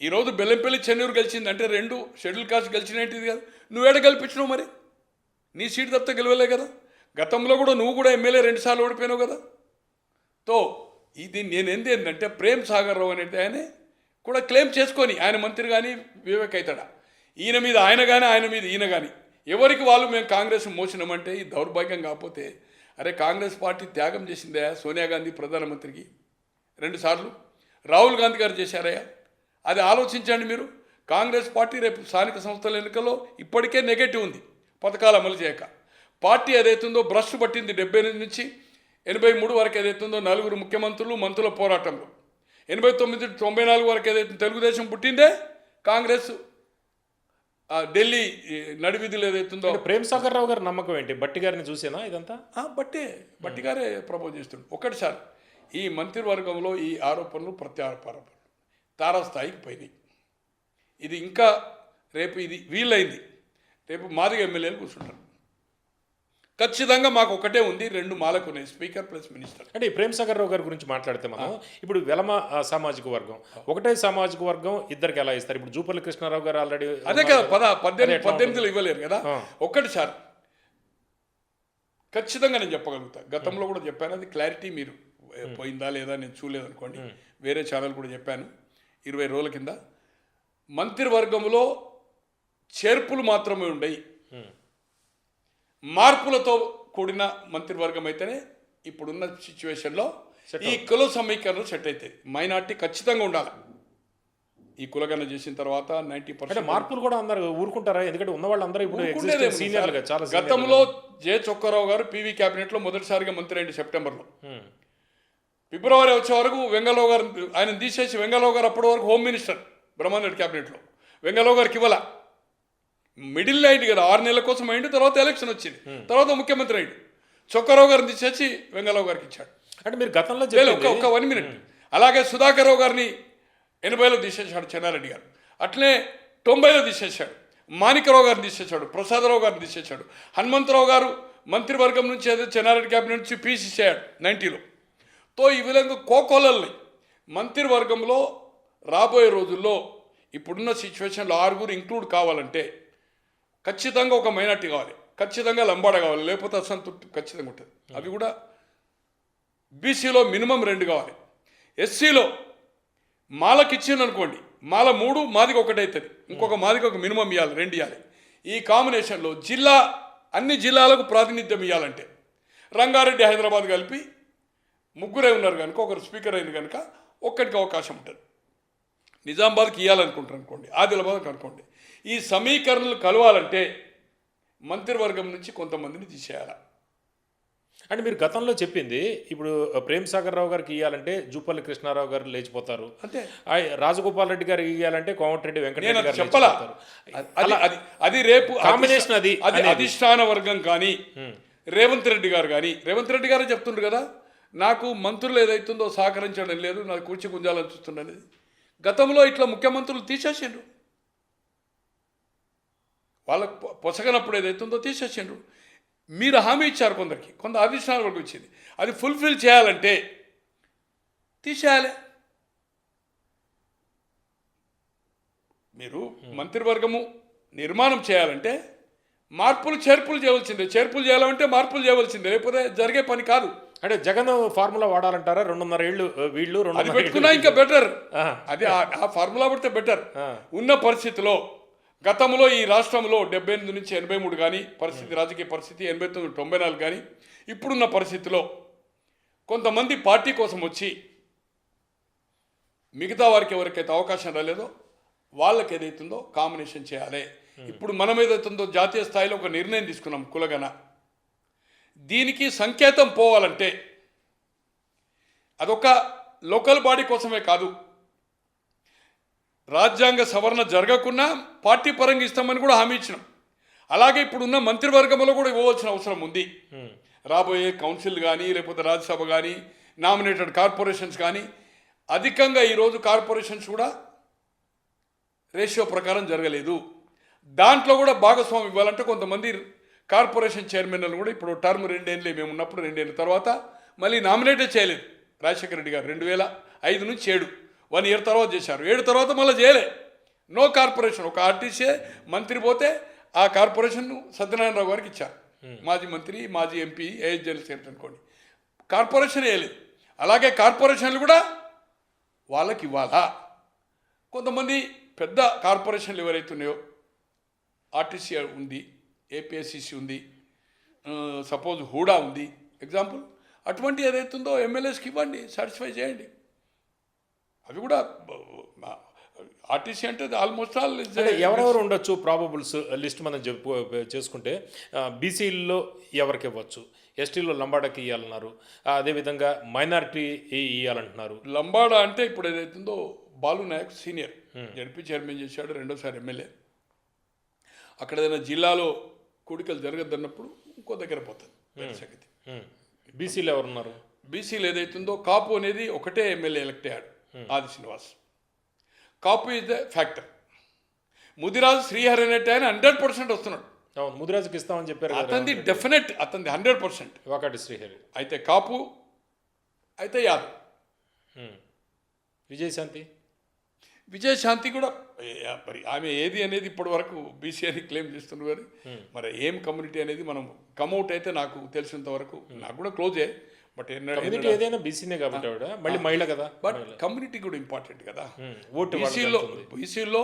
ఈరోజు బెల్లంపల్లి చెన్నూరు గెలిచింది అంటే 2 షెడ్యూల్ కాస్ట్ గెలిచినట్టు కదా. నువ్వేడ గెలిపించినావు మరి? నీ సీటు తప్పితే గెలవలే కదా. గతంలో కూడా నువ్వు కూడా ఎమ్మెల్యే 2 సార్లు ఓడిపోయినావు కదా. తో ఇది నేను ఏంటంటే ప్రేమ్ సాగర్ రావు అనేది ఆయన కూడా క్లెయిమ్ చేసుకొని ఆయన మంత్రి కానీ వివేక్ అవుతాడా, ఈయన మీద ఆయన కానీ ఆయన మీద ఈయన కానీ ఎవరికి వాళ్ళు మేము కాంగ్రెస్ మోసినామంటే ఈ దౌర్భాగ్యం. కాకపోతే అరే కాంగ్రెస్ పార్టీ త్యాగం చేసిందే. సోనియా గాంధీ ప్రధానమంత్రికి 2 సార్లు, రాహుల్ గాంధీ గారు చేశారయ్యా. అది ఆలోచించండి మీరు. కాంగ్రెస్ పార్టీ రేపు స్థానిక సంస్థల ఎన్నికల్లో ఇప్పటికే నెగటివ్ ఉంది పథకాలు అమలు చేయక. పార్టీ ఏదైతుందో భ్రష్టు పట్టింది 78 నుంచి 83 వరకు ఏదైతుందో 4 ముఖ్యమంత్రులు మంత్రుల పోరాటంలో. 89, 94 వరకు ఏదైతే తెలుగుదేశం పుట్టిందే కాంగ్రెస్ ఢిల్లీ నడివిధులు ఏదైతుందో. ప్రేమ్ సాగర్ రావు గారి నమ్మకం ఏంటి? బట్టి గారిని చూసేనా ఇదంతా? బట్టి గారే ప్రపోజ్ చేస్తుండు. ఒకటిసారి ఈ మంత్రివర్గంలో ఈ ఆరోపణలు ప్రత్యారోపణలు తారాస్థాయికి పోయినాయి. ఇది ఇంకా రేపు ఇది వీలైంది, రేపు మాదిగ ఎమ్మెల్యేలు కూర్చుంటారు. ఖచ్చితంగా మాకు ఒకటే ఉంది, 2 మాలకు ఉన్నాయి, స్పీకర్ ప్లస్ మినిస్టర్. అంటే ఈ ప్రేమ్ సాగర్ రావు గారి గురించి మాట్లాడితే మనం ఇప్పుడు వెలమ సామాజిక వర్గం ఒకటే సామాజిక వర్గం ఇద్దరికి ఎలా ఇస్తారు? ఇప్పుడు జూపల్లి కృష్ణారావు గారు ఆల్రెడీ అదే కదా 18 ఇవ్వలేరు కదా. ఒక్కటి సార్ ఖచ్చితంగా నేను చెప్పగలుగుతా. గతంలో కూడా చెప్పాను, అది క్లారిటీ మీరు పోయిందా లేదా నేను చూడలేదు అనుకోండి, వేరే ఛానల్ కూడా చెప్పాను 20 రోజుల కింద. మంత్రివర్గంలో చేర్పులు మాత్రమే ఉండయి, మార్పులతో కూడిన మంత్రివర్గం అయితేనే ఇప్పుడున్న సిచ్యువేషన్లో ఈ కుల సమీకరణలు సెట్ అవుతాయి. మైనార్టీ ఖచ్చితంగా ఉండాలి. ఈ కులగణన చేసిన తర్వాత 90% మార్పులు కూడా అందరూ ఊరుకుంటారా? ఎందుకంటే ఉన్న వాళ్ళందరూ ఇప్పుడు సీనియర్లుగా చాలా. గతంలో జె చొక్కారావు గారు పీవీ క్యాబినెట్లో మొదటిసారిగా మంత్రి అయింది సెప్టెంబర్లో. ఫిబ్రవరి వచ్చే వరకు వెంగళరావు గారు ఆయన తీసేసి వెంగళరావు గారు అప్పటి వరకు హోమ్ మినిస్టర్ బ్రహ్మారెడ్డి క్యాబినెట్లో. వెంగళరావు గారికి ఇవ్వాల, మిడిల్ అయింది కదా, 6 నెలల కోసం అయింది. తర్వాత ఎలక్షన్ వచ్చింది, తర్వాత ముఖ్యమంత్రి అయ్యింది. చొక్కారావు గారిని తీసేసి వెంగళరావు గారికి ఇచ్చాడు. అంటే మీరు గతంలో ఒక 1 మినిట్. అలాగే సుధాకర్ రావు గారిని 80లో తీసేశాడు చెన్నారెడ్డి గారు. అట్లనే 90లో తీసేశాడు. మాణికరావు గారిని తీసేశాడు, ప్రసాదరావు గారిని తీసేశాడు. హనుమంతరావు గారు మంత్రివర్గం నుంచి అదే చెన్నారెడ్డి క్యాబినెట్ నుంచి పీసేసాడు 90లో. తో ఈ విధంగా కోకోలల్ని మంత్రివర్గంలో రాబోయే రోజుల్లో ఇప్పుడున్న సిచ్యువేషన్లో 6 ఇంక్లూడ్ కావాలంటే ఖచ్చితంగా ఒక మైనార్టీ కావాలి, ఖచ్చితంగా లంబాడ కావాలి, లేకపోతే అసంతృప్తి ఖచ్చితంగా ఉంటుంది. అవి కూడా బీసీలో మినిమం 2 కావాలి. ఎస్సీలో మాలకు ఇచ్చింది అనుకోండి, మాల 3 మాదికి 1 అవుతుంది, ఇంకొక మాదికి ఒక మినిమం ఇవ్వాలి, 2 ఇవ్వాలి. ఈ కాంబినేషన్లో అన్ని జిల్లాలకు ప్రాతినిధ్యం ఇవ్వాలంటే రంగారెడ్డి హైదరాబాద్ కలిపి 3 ఉన్నారు కనుక, ఒకరు స్పీకర్ అయిన కనుక ఒక్కడికి అవకాశం ఉంటుంది. నిజామాబాద్కి ఇవ్వాలనుకుంటారు అనుకోండి, ఆదిలాబాద్కి అనుకోండి. ఈ సమీకరణలు కలవాలంటే మంత్రివర్గం నుంచి కొంతమందిని తీసేయాలి. అంటే మీరు గతంలో చెప్పింది ఇప్పుడు ప్రేమ్ సాగర్ రావు గారికి ఇవ్వాలంటే జూపల్లి కృష్ణారావు గారు లేచిపోతారు, అంతే. రాజగోపాల్ రెడ్డి గారికి ఇవ్వాలంటే కోమటిరెడ్డి వెంకటరెడ్డి గారు చెప్పాలా. అది రేపు కాంబినేషన్ అది అధిష్టాన వర్గం కానీ రేవంత్ రెడ్డి గారు కానీ, రేవంత్ రెడ్డి గారే చెప్తుండ్రు కదా, నాకు మంత్రులు ఏదైతుందో సహకరించడం లేదు, నాకు కూర్చి గుంజాలని చూస్తుండనేది. గతంలో ఇట్లా ముఖ్యమంత్రులు తీసేసిండ్రు, వాళ్ళకు పొసగనప్పుడు ఏదైతుందో తీసేసిండ్రు. మీరు హామీ ఇచ్చారు కొందరికి, కొంత అధిష్టానం వరకు వచ్చింది, అది ఫుల్ఫిల్ చేయాలంటే తీసేయాలి. మీరు మంత్రివర్గము నిర్మాణం చేయాలంటే చేర్పులు చేయవలసిందే. చేర్పులు చేయాలంటే మార్పులు చేయవలసిందే, లేకపోతే జరిగే పని కాదు. అంటే జగన్ ఫార్ములా వాడాలంటారా? 2.5 ఏళ్ళు వీళ్ళు అది పెట్టుకున్నా ఇంకా బెటర్. అది ఆ ఫార్ములా పడితే బెటర్. ఉన్న పరిస్థితిలో గతంలో ఈ రాష్ట్రంలో 78 నుంచి 83 కానీ పరిస్థితి, రాజకీయ పరిస్థితి 89 94 కానీ ఇప్పుడున్న పరిస్థితిలో కొంతమంది పార్టీ కోసం వచ్చి మిగతా వారికి ఎవరికైతే అవకాశం రాలేదో వాళ్ళకి ఏదైతుందో కాంబినేషన్ చేయాలి. ఇప్పుడు మనం ఏదైతుందో జాతీయ స్థాయిలో ఒక నిర్ణయం తీసుకున్నాం కులగన. దీనికి సంకేతం పోవాలంటే అదొక లోకల్ బాడీ కోసమే కాదు, రాజ్యాంగ సవరణ జరగకుండా పార్టీ పరంగా ఇస్తామని కూడా హామీ ఇచ్చినాం. అలాగే ఇప్పుడున్న మంత్రివర్గంలో కూడా ఇవ్వవలసిన అవసరం ఉంది. రాబోయే కౌన్సిల్ కానీ లేకపోతే రాజ్యసభ కానీ నామినేటెడ్ కార్పొరేషన్స్ కానీ అధికంగా ఈరోజు కార్పొరేషన్స్ కూడా రేషియో ప్రకారం జరగలేదు. దాంట్లో కూడా భాగస్వామి ఇవ్వాలంటే కొంతమంది కార్పొరేషన్ చైర్మన్లు కూడా ఇప్పుడు టర్మ్ 2 ఏళ్ళు మేము ఉన్నప్పుడు 2 ఏళ్ళ తర్వాత మళ్ళీ నామినేటే చేయలేదు. రాజశేఖర రెడ్డి గారు 2005 నుంచి 7 1 ఇయర్ తర్వాత చేశారు. 7 తర్వాత మళ్ళీ చేయలే. No corporation. ఒక ఆర్టీసీ మంత్రి పోతే ఆ కార్పొరేషన్ సత్యనారాయణరావు గారికి ఇచ్చారు. మాజీ మంత్రి, మాజీ ఎంపీ, ఏఎస్ జనరల్ సెక్రటరీ అనుకోండి. కార్పొరేషన్ వేయలేదు. అలాగే కార్పొరేషన్లు కూడా వాళ్ళకి ఇవ్వాలా. కొంతమంది పెద్ద కార్పొరేషన్లు ఎవరైతే ఉన్నాయో, ఆర్టీసీ ఉంది, ఏపీఎస్సిసి ఉంది, సపోజ్ హూడా ఉంది ఎగ్జాంపుల్, అటువంటి ఏదైతుందో ఎమ్మెల్యేస్కి ఇవ్వండి, సాటిస్ఫై చేయండి. అవి కూడా ఆర్టీసీ అంటే ఆల్మోస్ట్ ఆల్ ఎవరెవరు ఉండొచ్చు ప్రాబబుల్స్ లిస్ట్ మనం చేసుకుంటే బీసీల్లో ఎవరికి ఇవ్వచ్చు, ఎస్టీలో లంబాడాకి ఇవ్వాలన్నారు, అదేవిధంగా మైనారిటీ ఇవ్వాలంటున్నారు. లంబాడా అంటే ఇప్పుడు ఏదైతుందో Balu Naik senior ZP chairman చేశాడు, 2వ ఎమ్మెల్యే. అక్కడ ఏదైనా జిల్లాలో కూడికలు జరగద్దన్నప్పుడు ఇంకో దగ్గర పోతుంది సంగతి. బీసీలో ఎవరున్నారు? బీసీలు ఏదైతుందో కాపు అనేది ఒకటే ఎమ్మెల్యే ఎలక్ట్ అయ్యాడు, Adi Srinivas. Kapu is the factor. Mudiraj Srihari అనేటి ఆయన 100% వస్తున్నాడు. అవును, ముదిరాజుకి ఇస్తామని చెప్పారు. అతనిది డెఫినెట్, అతనిది 100%. ఒకటి శ్రీహరి అయితే కాపు, అయితే యాదవ్. విజయశాంతి కూడా మరి ఆమె ఏది అనేది ఇప్పటి వరకు బీసీ అని క్లెయిమ్ చేస్తున్నారు. మరి ఏం కమ్యూనిటీ అనేది మనం కమ్అవుట్ అయితే నాకు తెలిసినంత వరకు, నాకు కూడా క్లోజే, బట్ ఏదైనా బీసీనే కాబట్టి మళ్ళీ మహిళ కదా. బట్ కమ్యూనిటీ కూడా ఇంపార్టెంట్ కదా. ఓటు బీసీలో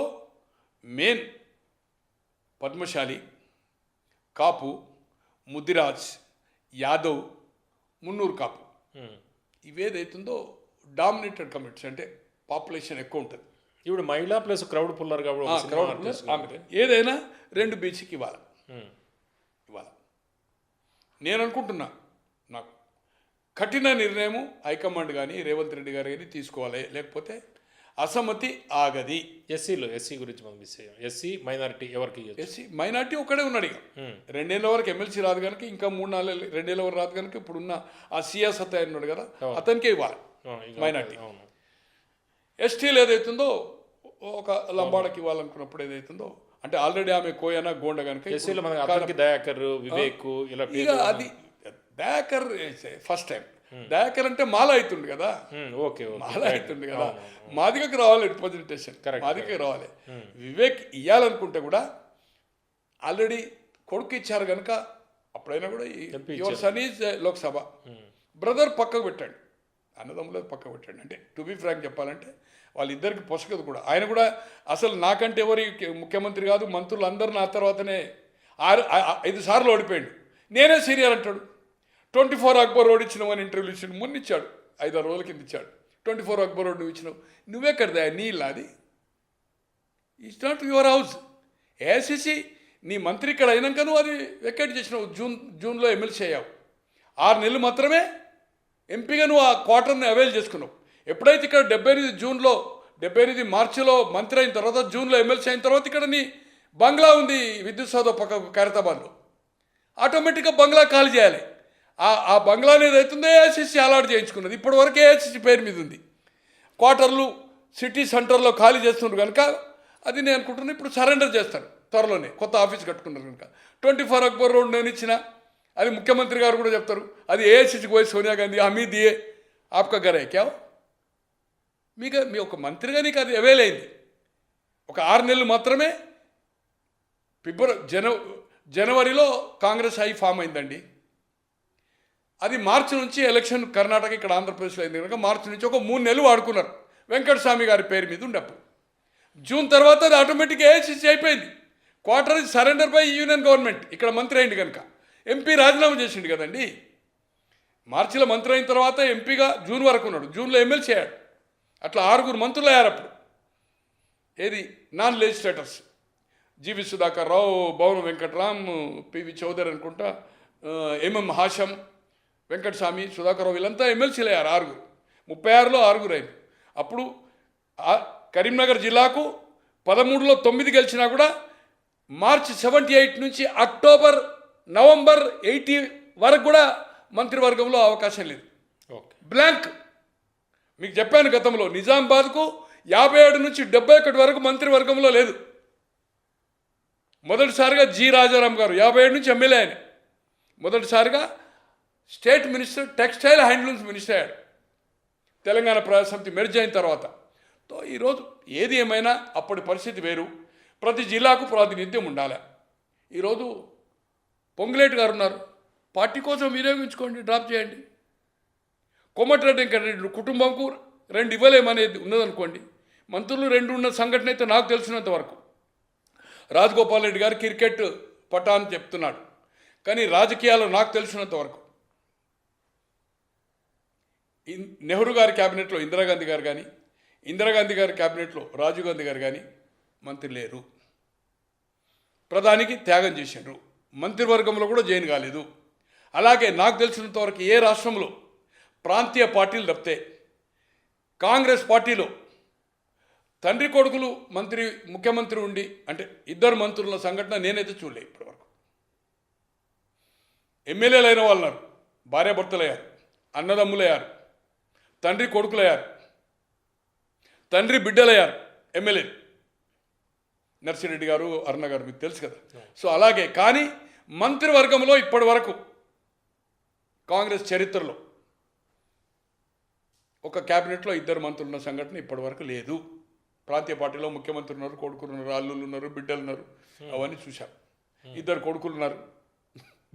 మెయిన్ పద్మశాలి, కాపు, ముదిరాజ్, యాదవ్, మున్నూరు కాపు, ఇవేదైతుందో డామినేటెడ్ కమ్యూనిటీస్, అంటే పాపులేషన్ ఎక్కువ ఉంటుంది. ఇప్పుడు మహిళా ప్లస్ క్రౌడ్ పుల్లర్ కాబట్టి ఏదైనా 2 బీసీకి ఇవ్వాలి. నేను అనుకుంటున్నా, నాకు కఠిన నిర్ణయం హైకమాండ్ కానీ రేవంత్ రెడ్డి గారు కానీ తీసుకోవాలి, లేకపోతే అసమ్మతి ఆగది. ఎస్సీ గురించి మనం ఎస్సీ మైనారిటీ ఎవరికి? ఎస్సీ మైనారిటీ ఒక్కడే ఉన్నాడు. ఇక 2 ఏళ్ళ వరకు ఎమ్మెల్సీ రాదు కనుక, ఇంకా 3-4 2 ఏళ్ళ వరకు రాదు కనుక ఇప్పుడున్న ఆ సియాస్ సత్తా ఉన్నాడు కదా, అతనికే ఇవ్వాలి మైనారిటీ. ఎస్టీలు ఏదైతుందో ఒక లంబాడకి ఇవ్వాలనుకున్నప్పుడు ఏదైతుందో, అంటే ఆల్రెడీ ఆమె కోయనా గోండ కనుక దయాకర్, వివేక్, ఇక అది దయాకర్ ఫస్ట్ టైం. దయాకర్ అంటే మాల అవుతుండు కదా, మాల అవుతుండు కదా, మాదిగకు రావాలి రిప్రజెంటేషన్, మాదిగకి రావాలి. వివేక్ ఇవ్వాలనుకుంటే కూడా ఆల్రెడీ కొడుకు ఇచ్చారు కనుక అప్పుడైనా కూడా your son is Lok Sabha, brother పక్కకు పెట్టండి, అన్నదమ్ముల పక్కకు పెట్టండి. అంటే టు బి ఫ్రాంక్ చెప్పాలంటే వాళ్ళిద్దరికి పొసగదు కూడా. ఆయన కూడా అసలు నాకంటే ఎవరి ముఖ్యమంత్రి కాదు, మంత్రులు అందరూ నా తర్వాతనే 5 సార్లు ఓడిపోయాడు, నేనే సీనియర్ అంటాడు. 24 అక్బర్ రోడ్ ఇచ్చినావు అని ఇంటర్వ్యూలు ఇచ్చాడు, మొన్న ఇచ్చాడు, 5-6 రోజుల కింద ఇచ్చాడు. 24 అక్బర్ రోడ్ నువ్వు ఇచ్చినావు, నువ్వెక్కడదా నీ ఇల్లా అది? It's not your house. AICC నీ మంత్రి ఇక్కడ అయినాక నువ్వు అది వెకేట్ చేసినావు. జూన్లో ఎమ్మెల్సీ అయ్యావు, 6 నెలలు మాత్రమే ఎంపీగా నువ్వు ఆ క్వార్టర్ని అవైల్ చేసుకున్నావు. ఎప్పుడైతే ఇక్కడ 78 మార్చిలో మంత్రి అయిన తర్వాత, జూన్లో ఎమ్మెల్సీ అయిన తర్వాత ఇక్కడ నీ బంగ్లా ఉంది విద్యుత్ సౌధ పక్క ఖైరతాబాద్లో, ఆటోమేటిక్గా బంగ్లా ఖాళీ చేయాలి. ఆ బంగ్లా అనేది అవుతుందో ఏఐసిసి అలాట్ చేయించుకున్నది, ఇప్పటి వరకు ఏఐసిసి పేరు మీద ఉంది. క్వార్టర్లు సిటీ సెంటర్లో ఖాళీ చేస్తున్నారు కనుక అది నేను అనుకుంటున్నాను ఇప్పుడు సరెండర్ చేస్తారు త్వరలోనే, కొత్త ఆఫీస్ కట్టుకున్నారు కనుక. 24 అక్బర్ రోడ్ నేను ఇచ్చిన, అది ముఖ్యమంత్రి గారు కూడా చెప్తారు, అది ఏఐసిసికి పోయి సోనియా గాంధీ హమీ దియే ఆప్కా గరే క్యా, మీకు మీ ఒక మంత్రిగా నీకు అది అవైల్ అయింది. ఒక 6 నెలలు మాత్రమే. జనవరిలో కాంగ్రెస్ హై ఫామ్ అయిందండి. అది మార్చి నుంచి ఎలక్షన్ కర్ణాటక ఇక్కడ ఆంధ్రప్రదేశ్లో అయింది కనుక మార్చి నుంచి ఒక 3 నెలలు వాడుకున్నారు వెంకటస్వామి గారి పేరు మీద ఉండప్పుడు. జూన్ తర్వాత అది ఆటోమేటిక్గా ఏఐసిసి అయిపోయింది. Quarter is surrender by union government. ఇక్కడ మంత్రి అయింది కనుక ఎంపీ రాజీనామా చేసిండు కదండి. మార్చిలో మంత్రి అయిన తర్వాత ఎంపీగా జూన్ వరకు ఉన్నాడు, జూన్లో ఎమ్మెల్సీ అయ్యాడు. అట్లా 6 మంత్రులు అయ్యారు అప్పుడు. ఏది నాన్ లెజిస్లేటర్స్, జీవి సుధాకర్ రావు, భవన వెంకట్రామ్, పివి చౌదరి అనుకుంటా, ఎంఎం హాషం, వెంకటస్వామి, సుధాకర్ రావు, వీళ్ళంతా ఎమ్మెల్సీలు అయ్యారు 6. 36లో 6 అయింది. అప్పుడు కరీంనగర్ జిల్లాకు 13లో 9 గెలిచినా కూడా మార్చి 78 నుంచి నవంబర్ 80 వరకు కూడా మంత్రివర్గంలో అవకాశం లేదు. Okay, blank. మీకు చెప్పాను గతంలో, నిజామాబాద్కు 57 నుంచి 71 వరకు మంత్రివర్గంలో లేదు. మొదటిసారిగా జి రాజారాం గారు 57 నుంచి ఎమ్మెల్యే ఆయన మొదటిసారిగా state minister, textile handlooms minister అయ్యాడు తెలంగాణ ప్రజా సమితి మెర్జ్ అయిన తర్వాత. తో ఈరోజు ఏది ఏమైనా అప్పటి పరిస్థితి వేరు. ప్రతి జిల్లాకు ప్రాతినిధ్యం ఉండాలి. ఈరోజు పొంగులేటి గారు ఉన్నారు, పార్టీ కోసం వినియోగించుకోండి, డ్రాప్ చేయండి. కోమటిరెడ్డి వెంకటరెడ్డి కుటుంబంకు 2 ఇవ్వలేమనేది ఉన్నదనుకోండి. మంత్రులు 2 ఉన్న సంఘటన అయితే నాకు తెలిసినంత వరకు. రాజగోపాల్ రెడ్డి గారు క్రికెట్ పటాన్ చెప్తున్నాడు, కానీ రాజకీయాల్లో నాకు తెలిసినంత వరకు నెహ్రూ గారి క్యాబినెట్లో ఇందిరాగాంధీ గారు కానీ, ఇందిరాగాంధీ గారి క్యాబినెట్లో రాజీవ్ గాంధీ గారు కానీ మంత్రి లేరు. ప్రధానికి త్యాగం చేసిండ్రు, మంత్రివర్గంలో కూడా జాయిన్ కాలేదు. అలాగే నాకు తెలిసినంత వరకు ఏ రాష్ట్రంలో ప్రాంతీయ పార్టీలు తప్పితే కాంగ్రెస్ పార్టీలో తండ్రి కొడుకులు ముఖ్యమంత్రి ఉండి, అంటే 2 మంత్రుల సంఘటన నేనైతే చూడలే ఇప్పటివరకు. ఎమ్మెల్యేలు అయిన వాళ్ళు ఉన్నారు, భార్యాభర్తలయ్యారు, అన్నదమ్ములయ్యారు, తండ్రి కొడుకులయ్యారు, తండ్రి బిడ్డలయ్యారు ఎమ్మెల్యేలు. నర్సిరెడ్డి గారు, అరుణ గారు మీకు తెలుసు కదా. సో అలాగే, కానీ మంత్రివర్గంలో ఇప్పటి వరకు కాంగ్రెస్ చరిత్రలో ఒక క్యాబినెట్లో 2 మంత్రులు ఉన్న సంఘటన ఇప్పటి వరకు లేదు. ప్రాంతీయ పార్టీలో ముఖ్యమంత్రి ఉన్నారు, కొడుకులు ఉన్నారు, అల్లుళ్ళు ఉన్నారు, బిడ్డలు ఉన్నారు, అవన్నీ చూశాం. 2 కొడుకులు ఉన్నారు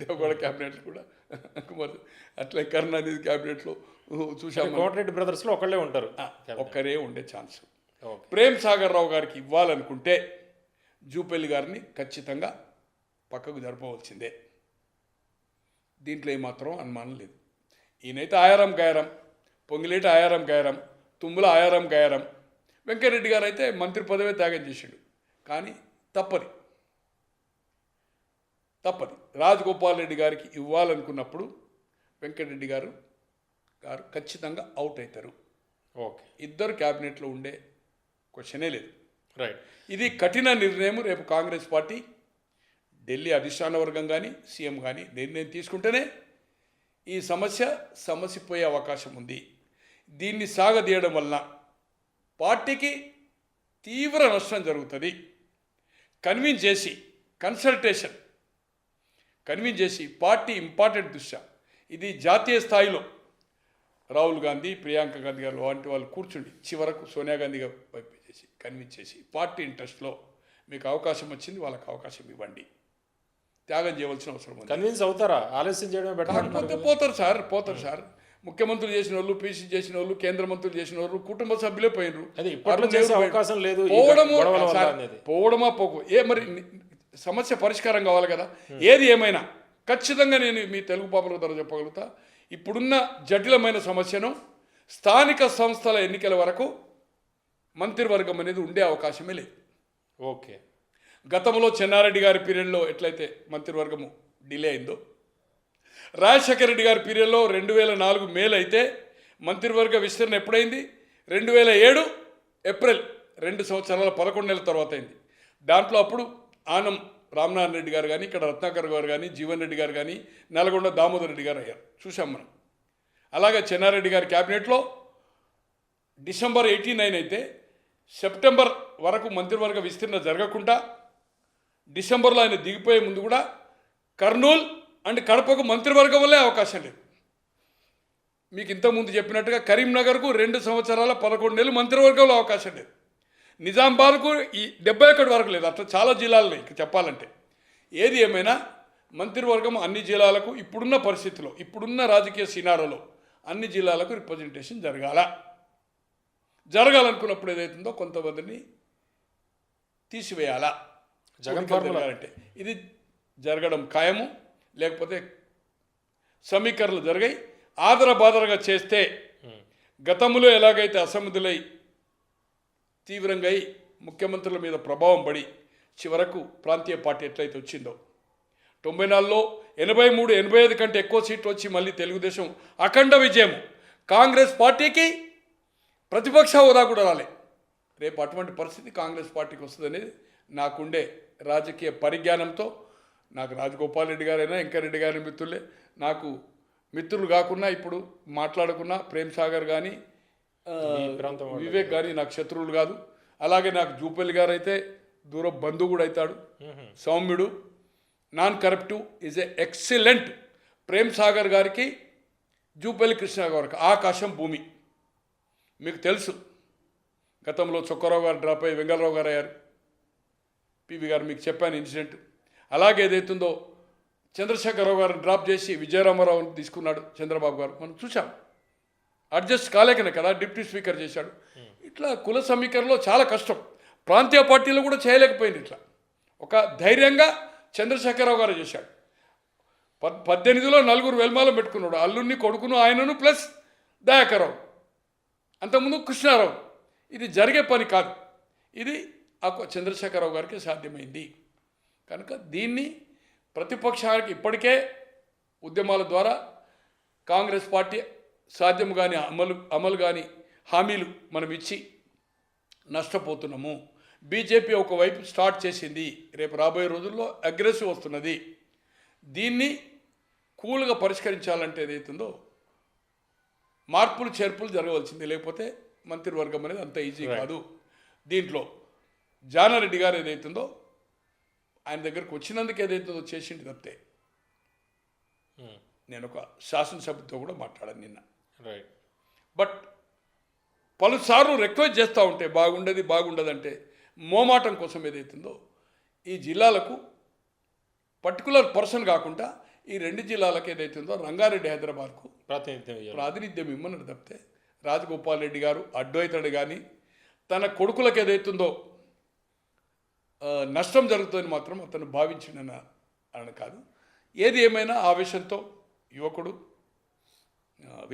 దేవగౌడ క్యాబినెట్లు కూడా, అట్లే కరుణానిధి క్యాబినెట్లో చూశాం. కోమటిరెడ్డి బ్రదర్స్లో ఒకళ్ళే ఉంటారు, ఒక్కరే ఉండే ఛాన్స్. ప్రేమ్ సాగర్ రావు గారికి ఇవ్వాలనుకుంటే జూపల్లి గారిని ఖచ్చితంగా పక్కకు జరపవలసిందే. దీంట్లో ఏమాత్రం అనుమానం లేదు. ఈయనైతే ఆయారం గాయారం, పొంగిలేటి ఆయారం గాయారం, తుమ్ముల ఆయారం గాయారం. వెంకటరెడ్డి గారు అయితే మంత్రి పదవే త్యాగం చేశాడు. కానీ తప్పది. రాజగోపాల్ రెడ్డి గారికి ఇవ్వాలనుకున్నప్పుడు వెంకటరెడ్డి గారు ఖచ్చితంగా అవుట్ అవుతారు. ఓకే, 2 క్యాబినెట్లో ఉండే క్వశ్చనే లేదు. రైట్. ఇది కఠిన నిర్ణయం. రేపు కాంగ్రెస్ పార్టీ ఢిల్లీ అధిష్టాన వర్గం కానీ, సీఎం కానీ నిర్ణయం తీసుకుంటేనే ఈ సమస్య పోయే అవకాశం ఉంది. దీన్ని సాగదీయడం వలన పార్టీకి తీవ్ర నష్టం జరుగుతుంది. కన్విన్స్ చేసి పార్టీ ఇంపార్టెంట్ దృష్ట్యా ఇది జాతీయ స్థాయిలో రాహుల్ గాంధీ, ప్రియాంక గాంధీ గారు వంటి వాళ్ళు కూర్చుండి చివరకు సోనియా గాంధీ గారు వైపు చేసి కన్విన్స్ చేసి పార్టీ ఇంట్రెస్ట్లో మీకు అవకాశం వచ్చింది, వాళ్ళకి అవకాశం ఇవ్వండి, త్యాగం చేయవలసిన అవసరం ఉంది. కన్విన్స్ అవుతారా? ఆలస్యం చేయడమే బెటర్. పోతారు సార్. ముఖ్యమంత్రులు చేసిన వాళ్ళు, పీసీ చేసిన వాళ్ళు, కేంద్ర మంత్రులు చేసిన వాళ్ళు, కుటుంబ సభ్యులే పోయినరు. అవకాశం లేదు. పోవడమా మరి సమస్య పరిష్కారం కావాలి కదా. ఏది ఏమైనా ఖచ్చితంగా నేను మీ తెలుగు పాపల ద్వారా చెప్పగలుగుతా, ఇప్పుడున్న జటిలమైన సమస్యను స్థానిక సంస్థల ఎన్నికల వరకు మంత్రివర్గం అనేది ఉండే అవకాశమే లేదు. ఓకే, గతంలో చెన్నారెడ్డి గారి పీరియడ్లో ఎట్లయితే మంత్రివర్గము డిలే అయిందో, రాజశేఖర రెడ్డి గారి పీరియడ్లో 2004 మేలు అయితే మంత్రివర్గ విస్తరణ ఎప్పుడైంది? 2007 ఏప్రిల్, 2 సంవత్సరాల 11 నెలల తర్వాత అయింది. దాంట్లో అప్పుడు ఆనం రామనారాయణ రెడ్డి గారు కానీ, ఇక్కడ రత్నాకర్ గారు కానీ, జీవన్ రెడ్డి గారు కానీ, నల్గొండ దామోదర్ రెడ్డి గారు అయ్యారు, చూసాం మనం. అలాగే చెన్నారెడ్డి గారి క్యాబినెట్లో డిసెంబర్ 89 అయితే సెప్టెంబర్ వరకు మంత్రివర్గ విస్తరణ జరగకుండా డిసెంబర్లో ఆయన దిగిపోయే ముందు కూడా కర్నూలు అండ్ కడపకు మంత్రివర్గం వల్లే అవకాశం లేదు. మీకు ఇంతకుముందు చెప్పినట్టుగా కరీంనగర్కు 2 సంవత్సరాల 11 నెలలు మంత్రివర్గంలో అవకాశం లేదు. నిజామాబాద్కు ఈ 71 వరకు లేదు. అట్లా చాలా జిల్లాలు ఇక చెప్పాలంటే. ఏది ఏమైనా మంత్రివర్గం అన్ని జిల్లాలకు ఇప్పుడున్న పరిస్థితిలో, ఇప్పుడున్న రాజకీయ సినారోలో అన్ని జిల్లాలకు రిప్రజెంటేషన్ జరగాలనుకున్నప్పుడు ఏదైతుందో కొంతమందిని తీసివేయాలా. జగన్ ఎన్నికలు ఫార్ములా. జరగాలంటే ఇది జరగడం ఖాయము. లేకపోతే సమీకరణలు జరిగాయి ఆదరబాదరగా చేస్తే గతంలో ఎలాగైతే అసమ్మతులై తీవ్రంగా అయి ముఖ్యమంత్రుల మీద ప్రభావం పడి చివరకు ప్రాంతీయ పార్టీ ఎట్లయితే వచ్చిందో 94లో 83, 85 కంటే ఎక్కువ సీట్లు వచ్చి మళ్ళీ తెలుగుదేశం అఖండ విజయం. కాంగ్రెస్ పార్టీకి ప్రతిపక్ష హోదా కూడా రాలే. రేపు అటువంటి పరిస్థితి కాంగ్రెస్ పార్టీకి వస్తుందనేది నాకుండే రాజకీయ పరిజ్ఞానంతో. నాకు రాజగోపాల్ రెడ్డి గారైనా వెంకరెడ్డి గారి మిత్రులే, నాకు మిత్రులు కాకున్నా ఇప్పుడు మాట్లాడుకున్నా ప్రేమ్ సాగర్ కానీ వివేక్ కానీ నాకు శత్రువులు కాదు. అలాగే నాకు జూపల్లి గారు అయితే దూర బంధువు కూడా అవుతాడు. సౌమ్యుడు, non corruptive, is a excellent. Prem Sagar గారికి జూపల్లి కృష్ణ గారికి ఆకాశం భూమి. మీకు తెలుసు గతంలో చొక్కారావు గారు డ్రాప్ అయ్యి వెంగళరావు గారు అయ్యారు. పివి గారు మీకు చెప్పాను ఇన్సిడెంట్. అలాగే ఏదైతుందో చంద్రశేఖరరావు గారిని డ్రాప్ చేసి విజయరామారావుని తీసుకున్నాడు చంద్రబాబు గారు. మనం చూసాం. అడ్జస్ట్ కాలేకనే కదా డిప్యూటీ స్పీకర్ చేశాడు. ఇట్లా కుల సమీకరణలో చాలా కష్టం. ప్రాంతీయ పార్టీలు కూడా చేయలేకపోయింది. ఇట్లా ఒక ధైర్యంగా చంద్రశేఖరరావు గారు చేశాడు. 18లో 4 వెల్మాలం పెట్టుకున్నాడు. అల్లుడిని, కొడుకును, ఆయనను ప్లస్ దయాకర్రావు, అంతకుముందు కృష్ణారావు. ఇది జరిగే పని కాదు. ఇది చంద్రశేఖరరావు గారికి సాధ్యమైంది. కనుక దీన్ని ప్రతిపక్షానికి ఇప్పటికే ఉద్యమాల ద్వారా కాంగ్రెస్ పార్టీ సాధ్యం కానీ అమలు కానీ హామీలు మనం ఇచ్చి నష్టపోతున్నాము. బీజేపీ ఒకవైపు స్టార్ట్ చేసింది. రేపు రాబోయే రోజుల్లో అగ్రెసివ్ వస్తున్నది. దీన్ని కూల్గా పరిష్కరించాలంటే ఏదైతుందో మార్పులు చేర్పులు జరగవలసింది. లేకపోతే మంత్రివర్గం అనేది అంత ఈజీ కాదు. దీంట్లో జానారెడ్డి గారు ఏదైతుందో ఆయన దగ్గరకు వచ్చినందుకు ఏదైతుందో చేసింది తప్పితే నేను ఒక శాసనసభ్యుతో కూడా మాట్లాడాను నిన్న. బట్ పలుసార్లు రిక్వెస్ట్ చేస్తూ ఉంటే బాగుండదంటే మోమాటం కోసం ఏదైతుందో ఈ జిల్లాలకు పర్టికులర్ పర్సన్ కాకుండా ఈ 2 జిల్లాలకు ఏదైతుందో రంగారెడ్డి, హైదరాబాద్కు ప్రాతినిధ్యం ఇమ్మన్నది తప్పితే రాజగోపాల్ రెడ్డి గారు అడ్వైతాడు కానీ తన కొడుకులకు ఏదైతుందో నష్టం జరుగుతుందని మాత్రం అతను భావించిన అని కాదు. ఏది ఏమైనా ఆవేశంతో యువకుడు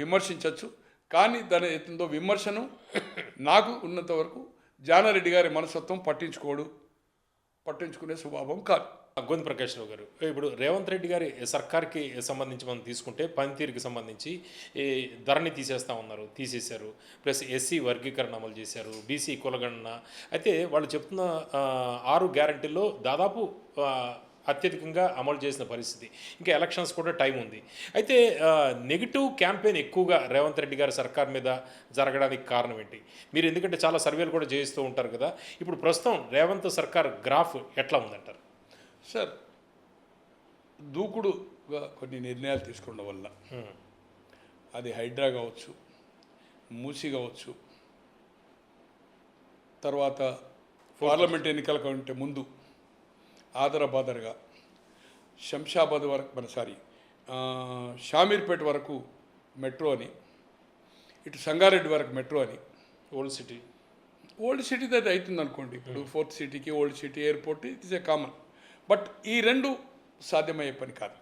విమర్శించవచ్చు. కానీ దాని ఏతుందో విమర్శను నాకు ఉన్నంత వరకు జానారెడ్డి గారి మనస్తత్వం పట్టించుకునే స్వభావం కాదు. గోవింద ప్రకాష్ రావు గారు, ఇప్పుడు రేవంత్ రెడ్డి గారి సర్కార్కి సంబంధించి మనం తీసుకుంటే పనితీరుకి సంబంధించి ఈ ధరని తీసేశారు. ప్లస్ ఎస్సీ వర్గీకరణ అమలు చేశారు, బీసీ కులగణన. అయితే వాళ్ళు చెప్తున్న 6 గ్యారంటీల్లో దాదాపు అత్యధికంగా అమలు చేసిన పరిస్థితి. ఇంకా ఎలక్షన్స్ కూడా టైం ఉంది. అయితే నెగిటివ్ క్యాంపెయిన్ ఎక్కువగా రేవంత్ రెడ్డి గారి సర్కార్ మీద జరగడానికి కారణం ఏంటి? మీరు ఎందుకంటే చాలా సర్వేలు కూడా చేయిస్తూ ఉంటారు కదా. ఇప్పుడు ప్రస్తుతం రేవంత్ సర్కార్ గ్రాఫ్ ఎట్లా ఉందంటారు? సార్, దూకుడుగా కొన్ని నిర్ణయాలు తీసుకోవడం వల్ల అది హైడ్రా కావచ్చు, మూసీ కావచ్చు, తర్వాత పార్లమెంట్ ఎన్నికల కంటే ముందు ఆదరబాదరగా శంషాబాద్ వరకు షామీర్పేట వరకు మెట్రో అని, ఇటు సంగారెడ్డి వరకు మెట్రో అని. ఓల్డ్ సిటీ అయితే అవుతుంది అనుకోండి. ఇప్పుడు 4th సిటీకి old city airport it is a common. But ఈ 2 సాధ్యమయ్యే పని కాదు.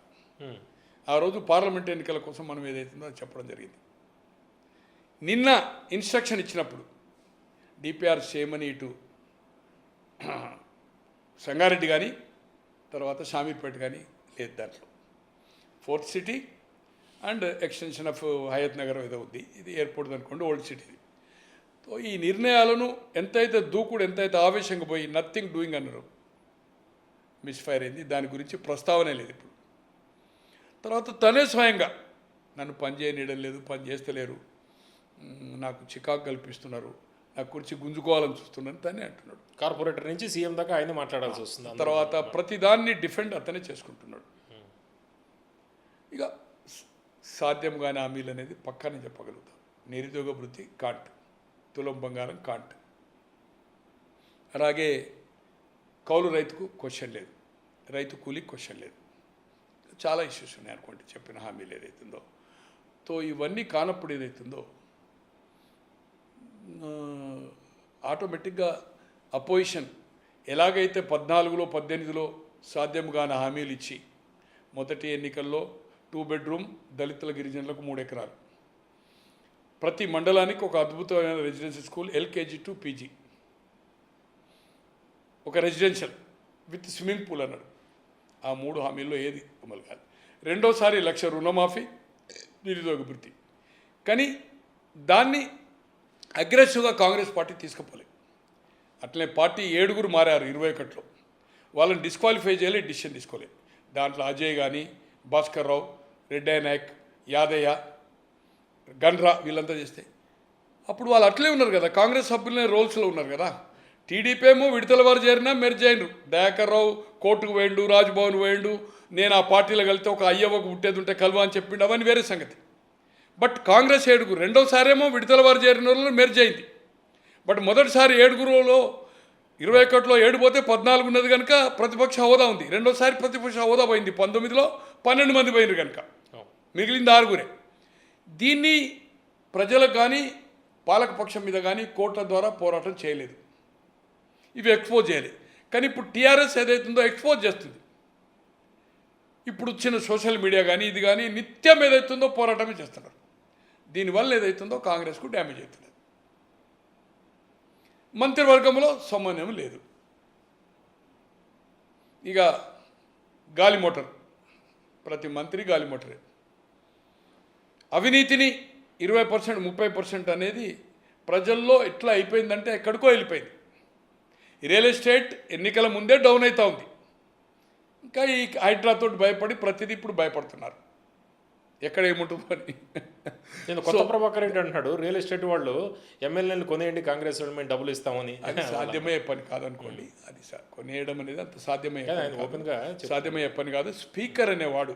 ఆ రోజు పార్లమెంట్ ఎన్నికల కోసం మనం ఏదైతుందో అది చెప్పడం జరిగింది. నిన్న ఇన్స్ట్రక్షన్ ఇచ్చినప్పుడు డిపిఆర్ చేయమని ఇటు సంగారెడ్డి కానీ తర్వాత షామీర్పేట కానీ లేదు. దాంట్లో 4th city and extension of Hayat Nagar ఏదో ఉంది. ఇది ఎయిర్పోర్ట్ అనుకోండి, ఓల్డ్ సిటీ. సో ఈ నిర్ణయాలను ఎంతైతే ఎంతైతే ఆవేశంగా పోయి నథింగ్ డూయింగ్ అన్నారు, మిస్ఫైర్ అయింది. దాని గురించి ప్రస్తావనే లేదు ఇప్పుడు. తర్వాత తనే స్వయంగా నన్ను పని చేయనీయడం లేదు, పని చేస్తలేరు, నాకు చికాకు కల్పిస్తున్నారు, నా కుర్చీ గుంజుకోవాలని చూస్తున్నాను తనే అంటున్నాడు. కార్పొరేటర్ నుంచి సీఎం దాకా ఆయన మాట్లాడాల్సి వస్తుంది. తర్వాత ప్రతిదాన్ని డిఫెండ్ అతనే చేసుకుంటున్నాడు. ఇక సాధ్యం కాని హామీలు అనేది పక్కనే చెప్పగలుగుతాం. నిరుద్యోగ వృత్తి కాంట్, తులం బంగారం కాంట్. అలాగే కౌలు రైతుకు క్వశ్చన్ లేదు, రైతు కూలికి క్వశ్చన్ లేదు. చాలా ఇష్యూస్ ఉన్నాయి అనుకోండి చెప్పిన హామీలు ఏదైతుందో. సో ఇవన్నీ కానప్పుడు ఏదైతుందో ఆటోమేటిక్గా అపోజిషన్ ఎలాగైతే 14లో 18లో సాధ్యం కాని హామీలు ఇచ్చి మొదటి ఎన్నికల్లో 2 బెడ్రూమ్ దళితుల గిరిజనులకు 3 ఎకరాలు, ప్రతి మండలానికి ఒక అద్భుతమైన residential school LKG to PG, ఒక రెసిడెన్షియల్ విత్ స్విమ్మింగ్ పూల్ అన్నాడు. ఆ 3 హామీల్లో ఏది అమలు కాదు. రెండోసారి 1 లక్ష రుణమాఫీ, నిరుద్యోగ భృతి. కానీ దాన్ని అగ్రెసివ్గా కాంగ్రెస్ పార్టీ తీసుకుపోలేదు. అట్లనే పార్టీ 7గురు మారారు 21లో, వాళ్ళని డిస్క్వాలిఫై చేయలే, డిసిషన్ తీసుకోలేదు. దాంట్లో అజయ్ కానీ, భాస్కర్ రావు, రెడ్డి నాయక్, యాదయ్య, గన్రా వీళ్ళంతా చేస్తే అప్పుడు వాళ్ళు అట్లే ఉన్నారు కదా, కాంగ్రెస్ సభ్యులనే రోల్స్లో ఉన్నారు కదా. టీడీపీ ఏమో విడతల వారు చేరినా మెర్జ్ అయినరు. దయాకర్ రావు కోర్టుకు పోయిండు, రాజ్భవన్ పోయిండు, నేను ఆ పార్టీలో కలిస్తే ఒక అయ్యవ్వకు పుట్టేది ఉంటే కలవా అని చెప్పిండు, అవన్నీ వేరే సంగతి. బట్ కాంగ్రెస్ 7గురు, రెండోసారి ఏమో విడతల వారు చేరిన వాళ్ళు మెర్జ్ అయింది. బట్ మొదటిసారి 7గురులో 21లో 7 పోతే 14 ఉన్నది కనుక ప్రతిపక్ష హోదా ఉంది. రెండోసారి ప్రతిపక్ష హోదా పోయింది 19లో 12 మంది పోయినారు కనుక, మిగిలింది 6గురే. దీన్ని ప్రజలకు కానీ పాలకపక్షం మీద కానీ కోర్టుల ద్వారా పోరాటం చేయలేదు, ఇవి ఎక్స్పోజ్ చేయాలి. కానీ ఇప్పుడు టీఆర్ఎస్ ఏదైతుందో ఎక్స్పోజ్ చేస్తుంది. ఇప్పుడు వచ్చిన సోషల్ మీడియా కానీ ఇది కానీ నిత్యం ఏదైతుందో పోరాటమే చేస్తున్నారు. దీనివల్ల ఏదైతుందో కాంగ్రెస్కు డ్యామేజ్ అవుతుంది. మంత్రివర్గంలో సమన్వయం లేదు. ఇక గాలి మోటార్, ప్రతి మంత్రి గాలి మోటరే. అవినీతిని 20% 30% అనేది ప్రజల్లో ఎట్లా అయిపోయిందంటే ఎక్కడికో వెళ్ళిపోయింది. రియల్ ఎస్టేట్ ఎన్నికల ముందే డౌన్ అవుతూ ఉంది. ఇంకా ఈ హైడ్రాతో భయపడి ప్రతిదీ ఇప్పుడు భయపడుతున్నారు, ఎక్కడ ఏముంటుందో అని. నేను కొత్త ప్రభాకర్ రెడ్డి అంటున్నాడు, రియల్ ఎస్టేట్ వాళ్ళు ఎమ్మెల్యేలు కొనేయండి, కాంగ్రెస్ వాళ్ళు మేము డబ్బులు ఇస్తామని. అది సాధ్యమయ్యే పని కాదనుకోండి. అది కొనేయడం అనేది అంత సాధ్యమయ్యే ఓపెన్గా సాధ్యమయ్యే పని కాదు. స్పీకర్ అనేవాడు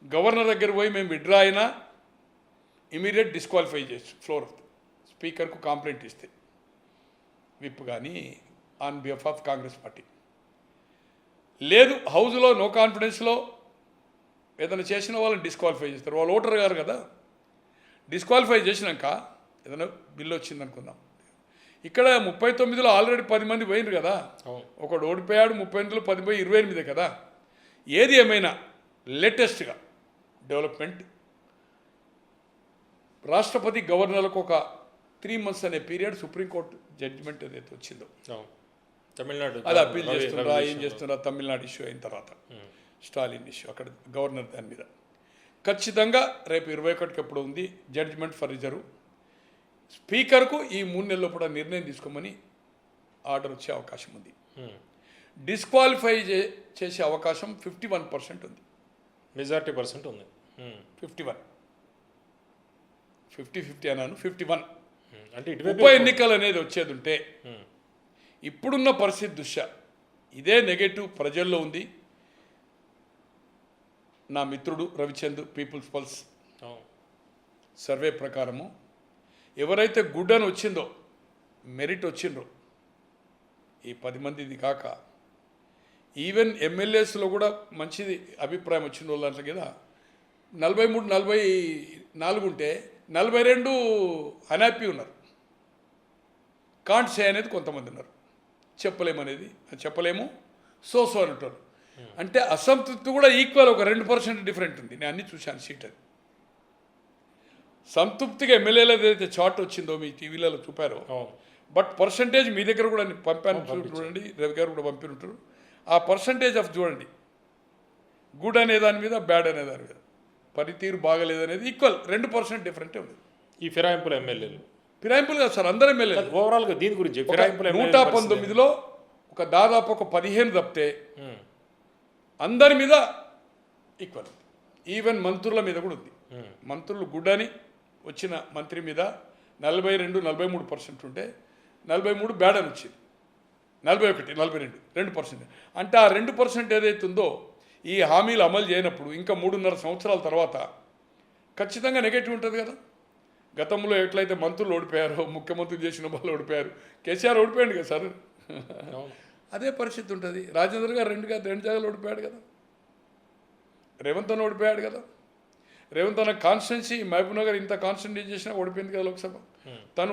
గవర్నర్ దగ్గర పోయి మేము విడ్రా అయినా ఇమీడియట్ డిస్క్వాలిఫై చేయొచ్చు ఫ్లోర్ ఆఫ్ స్పీకర్కు కంప్లైంట్ ఇస్తే, విప్ కానీ on behalf of Congress party. లేదు హౌస్లో నో కాన్ఫిడెన్స్లో ఏదైనా చేసిన వాళ్ళని డిస్క్వాలిఫై చేస్తారు. వాళ్ళు ఓటర్ గారు కదా, డిస్క్వాలిఫై చేసినాక ఏదైనా బిల్లు వచ్చింది అనుకుందాం. ఇక్కడ 39లో ఆల్రెడీ 10 మంది పోయినారు కదా, ఒకడు ఓడిపోయాడు, 38లో 10 పోయి 28 కదా. ఏది ఏమైనా లేటెస్ట్గా డెవలప్మెంట్, రాష్ట్రపతి గవర్నర్లకు ఒక 3 months అనే పీరియడ్ సుప్రీంకోర్టు జడ్జిమెంట్ ఏదైతే వచ్చిందో తమిళనాడు అది అప్పీల్ చేస్తున్నారా ఏం చేస్తున్నారా, తమిళనాడు ఇష్యూ అయిన తర్వాత స్టాలిన్ ఇష్యూ అక్కడ గవర్నర్ దాని మీద ఖచ్చితంగా రేపు 21కి ఎప్పుడు ఉంది జడ్జిమెంట్ ఫర్ రిజర్వ్. స్పీకర్కు ఈ 3 నెలల్లో కూడా నిర్ణయం తీసుకోమని ఆర్డర్ వచ్చే అవకాశం ఉంది. డిస్క్వాలిఫై చేసే అవకాశం 51% ఉంది, మెజారిటీ పర్సెంట్ ఉంది. 51 50-50 అన్నాను, 51. అంటే ఉప ఎన్నికలు అనేది వచ్చేది ఉంటే ఇప్పుడున్న పరిస్థితి దృష్ట్యా ఇదే నెగటివ్ ప్రజల్లో ఉంది. నా మిత్రుడు రవిచంద్ పీపుల్స్ పల్స్ సర్వే ప్రకారము ఎవరైతే గుడ్ అని వచ్చిందో, మెరిట్ వచ్చిండ్రో ఈ 10 మందిది కాక ఈవెన్ ఎమ్మెల్యేస్లో కూడా మంచిది అభిప్రాయం వచ్చిన వాళ్ళ దాంట్లో కదా 43-44 ఉంటే 42 అన్హ్యాపీ ఉన్నారు. కాంట్ సే అనేది కొంతమంది ఉన్నారు, చెప్పలేమనేది చెప్పలేము, సో అనేటోళ్ళు. అంటే అసంతృప్తి కూడా ఈక్వల్ ఒక 2% డిఫరెంట్ ఉంది. నేను అన్ని చూశాను సీట్. అది సంతృప్తిగా ఎమ్మెల్యేలు ఏదైతే చార్ట్ వచ్చిందో మీ టీవీలలో చూపారో, బట్ పర్సంటేజ్ మీ దగ్గర కూడా పంపాను చూడండి, రవి గారు కూడా పంపినట్టు. ఆ పర్సంటేజ్ ఆఫ్ చూడండి, గుడ్ అనే దాని మీద బ్యాడ్ అనే దాని మీద పనితీరు బాగలేదనేది ఈక్వల్ 2% డిఫరెంటే ఉంది. ఈ ఫిరాయింపుల ఎమ్మెల్యేలు ఫిరాయింపులు కాదు సార్, అందరూ ఎమ్మెల్యేలు ఓవరాల్గా దీని గురించి 119లో ఒక దాదాపు ఒక 15 తప్పితే అందరి మీద ఈక్వల్. ఈవెన్ మంత్రుల మీద కూడా ఉంది. మంత్రులు గుడ్ అని వచ్చిన మంత్రి మీద 42-43% ఉంటే 43 బ్యాడ్ అని వచ్చింది, 41-42 2%. అంటే ఆ 2% ఏదైతే ఉందో ఈ హామీలు అమలు చేయనప్పుడు ఇంకా 3.5 సంవత్సరాల తర్వాత ఖచ్చితంగా నెగటివ్ ఉంటుంది కదా. గతంలో ఎట్లయితే మంత్రులు ఓడిపోయారో, ముఖ్యమంత్రులు చేసిన వాళ్ళు ఓడిపోయారు, కేసీఆర్ ఓడిపోయాడు కదా సార్, అదే పరిస్థితి ఉంటుంది. రాజేంద్ర గారు 2 జాగాలు ఓడిపోయాడు కదా, రేవంత్ అన్న ఓడిపోయాడు కదా. రేవంత్ అన్న కాన్స్టిట్యున్సీ మహబూబ్ నగర్ ఇంత కాన్స్టిట్యూట్ చేసినా ఓడిపోయింది కదా లోక్సభ. తను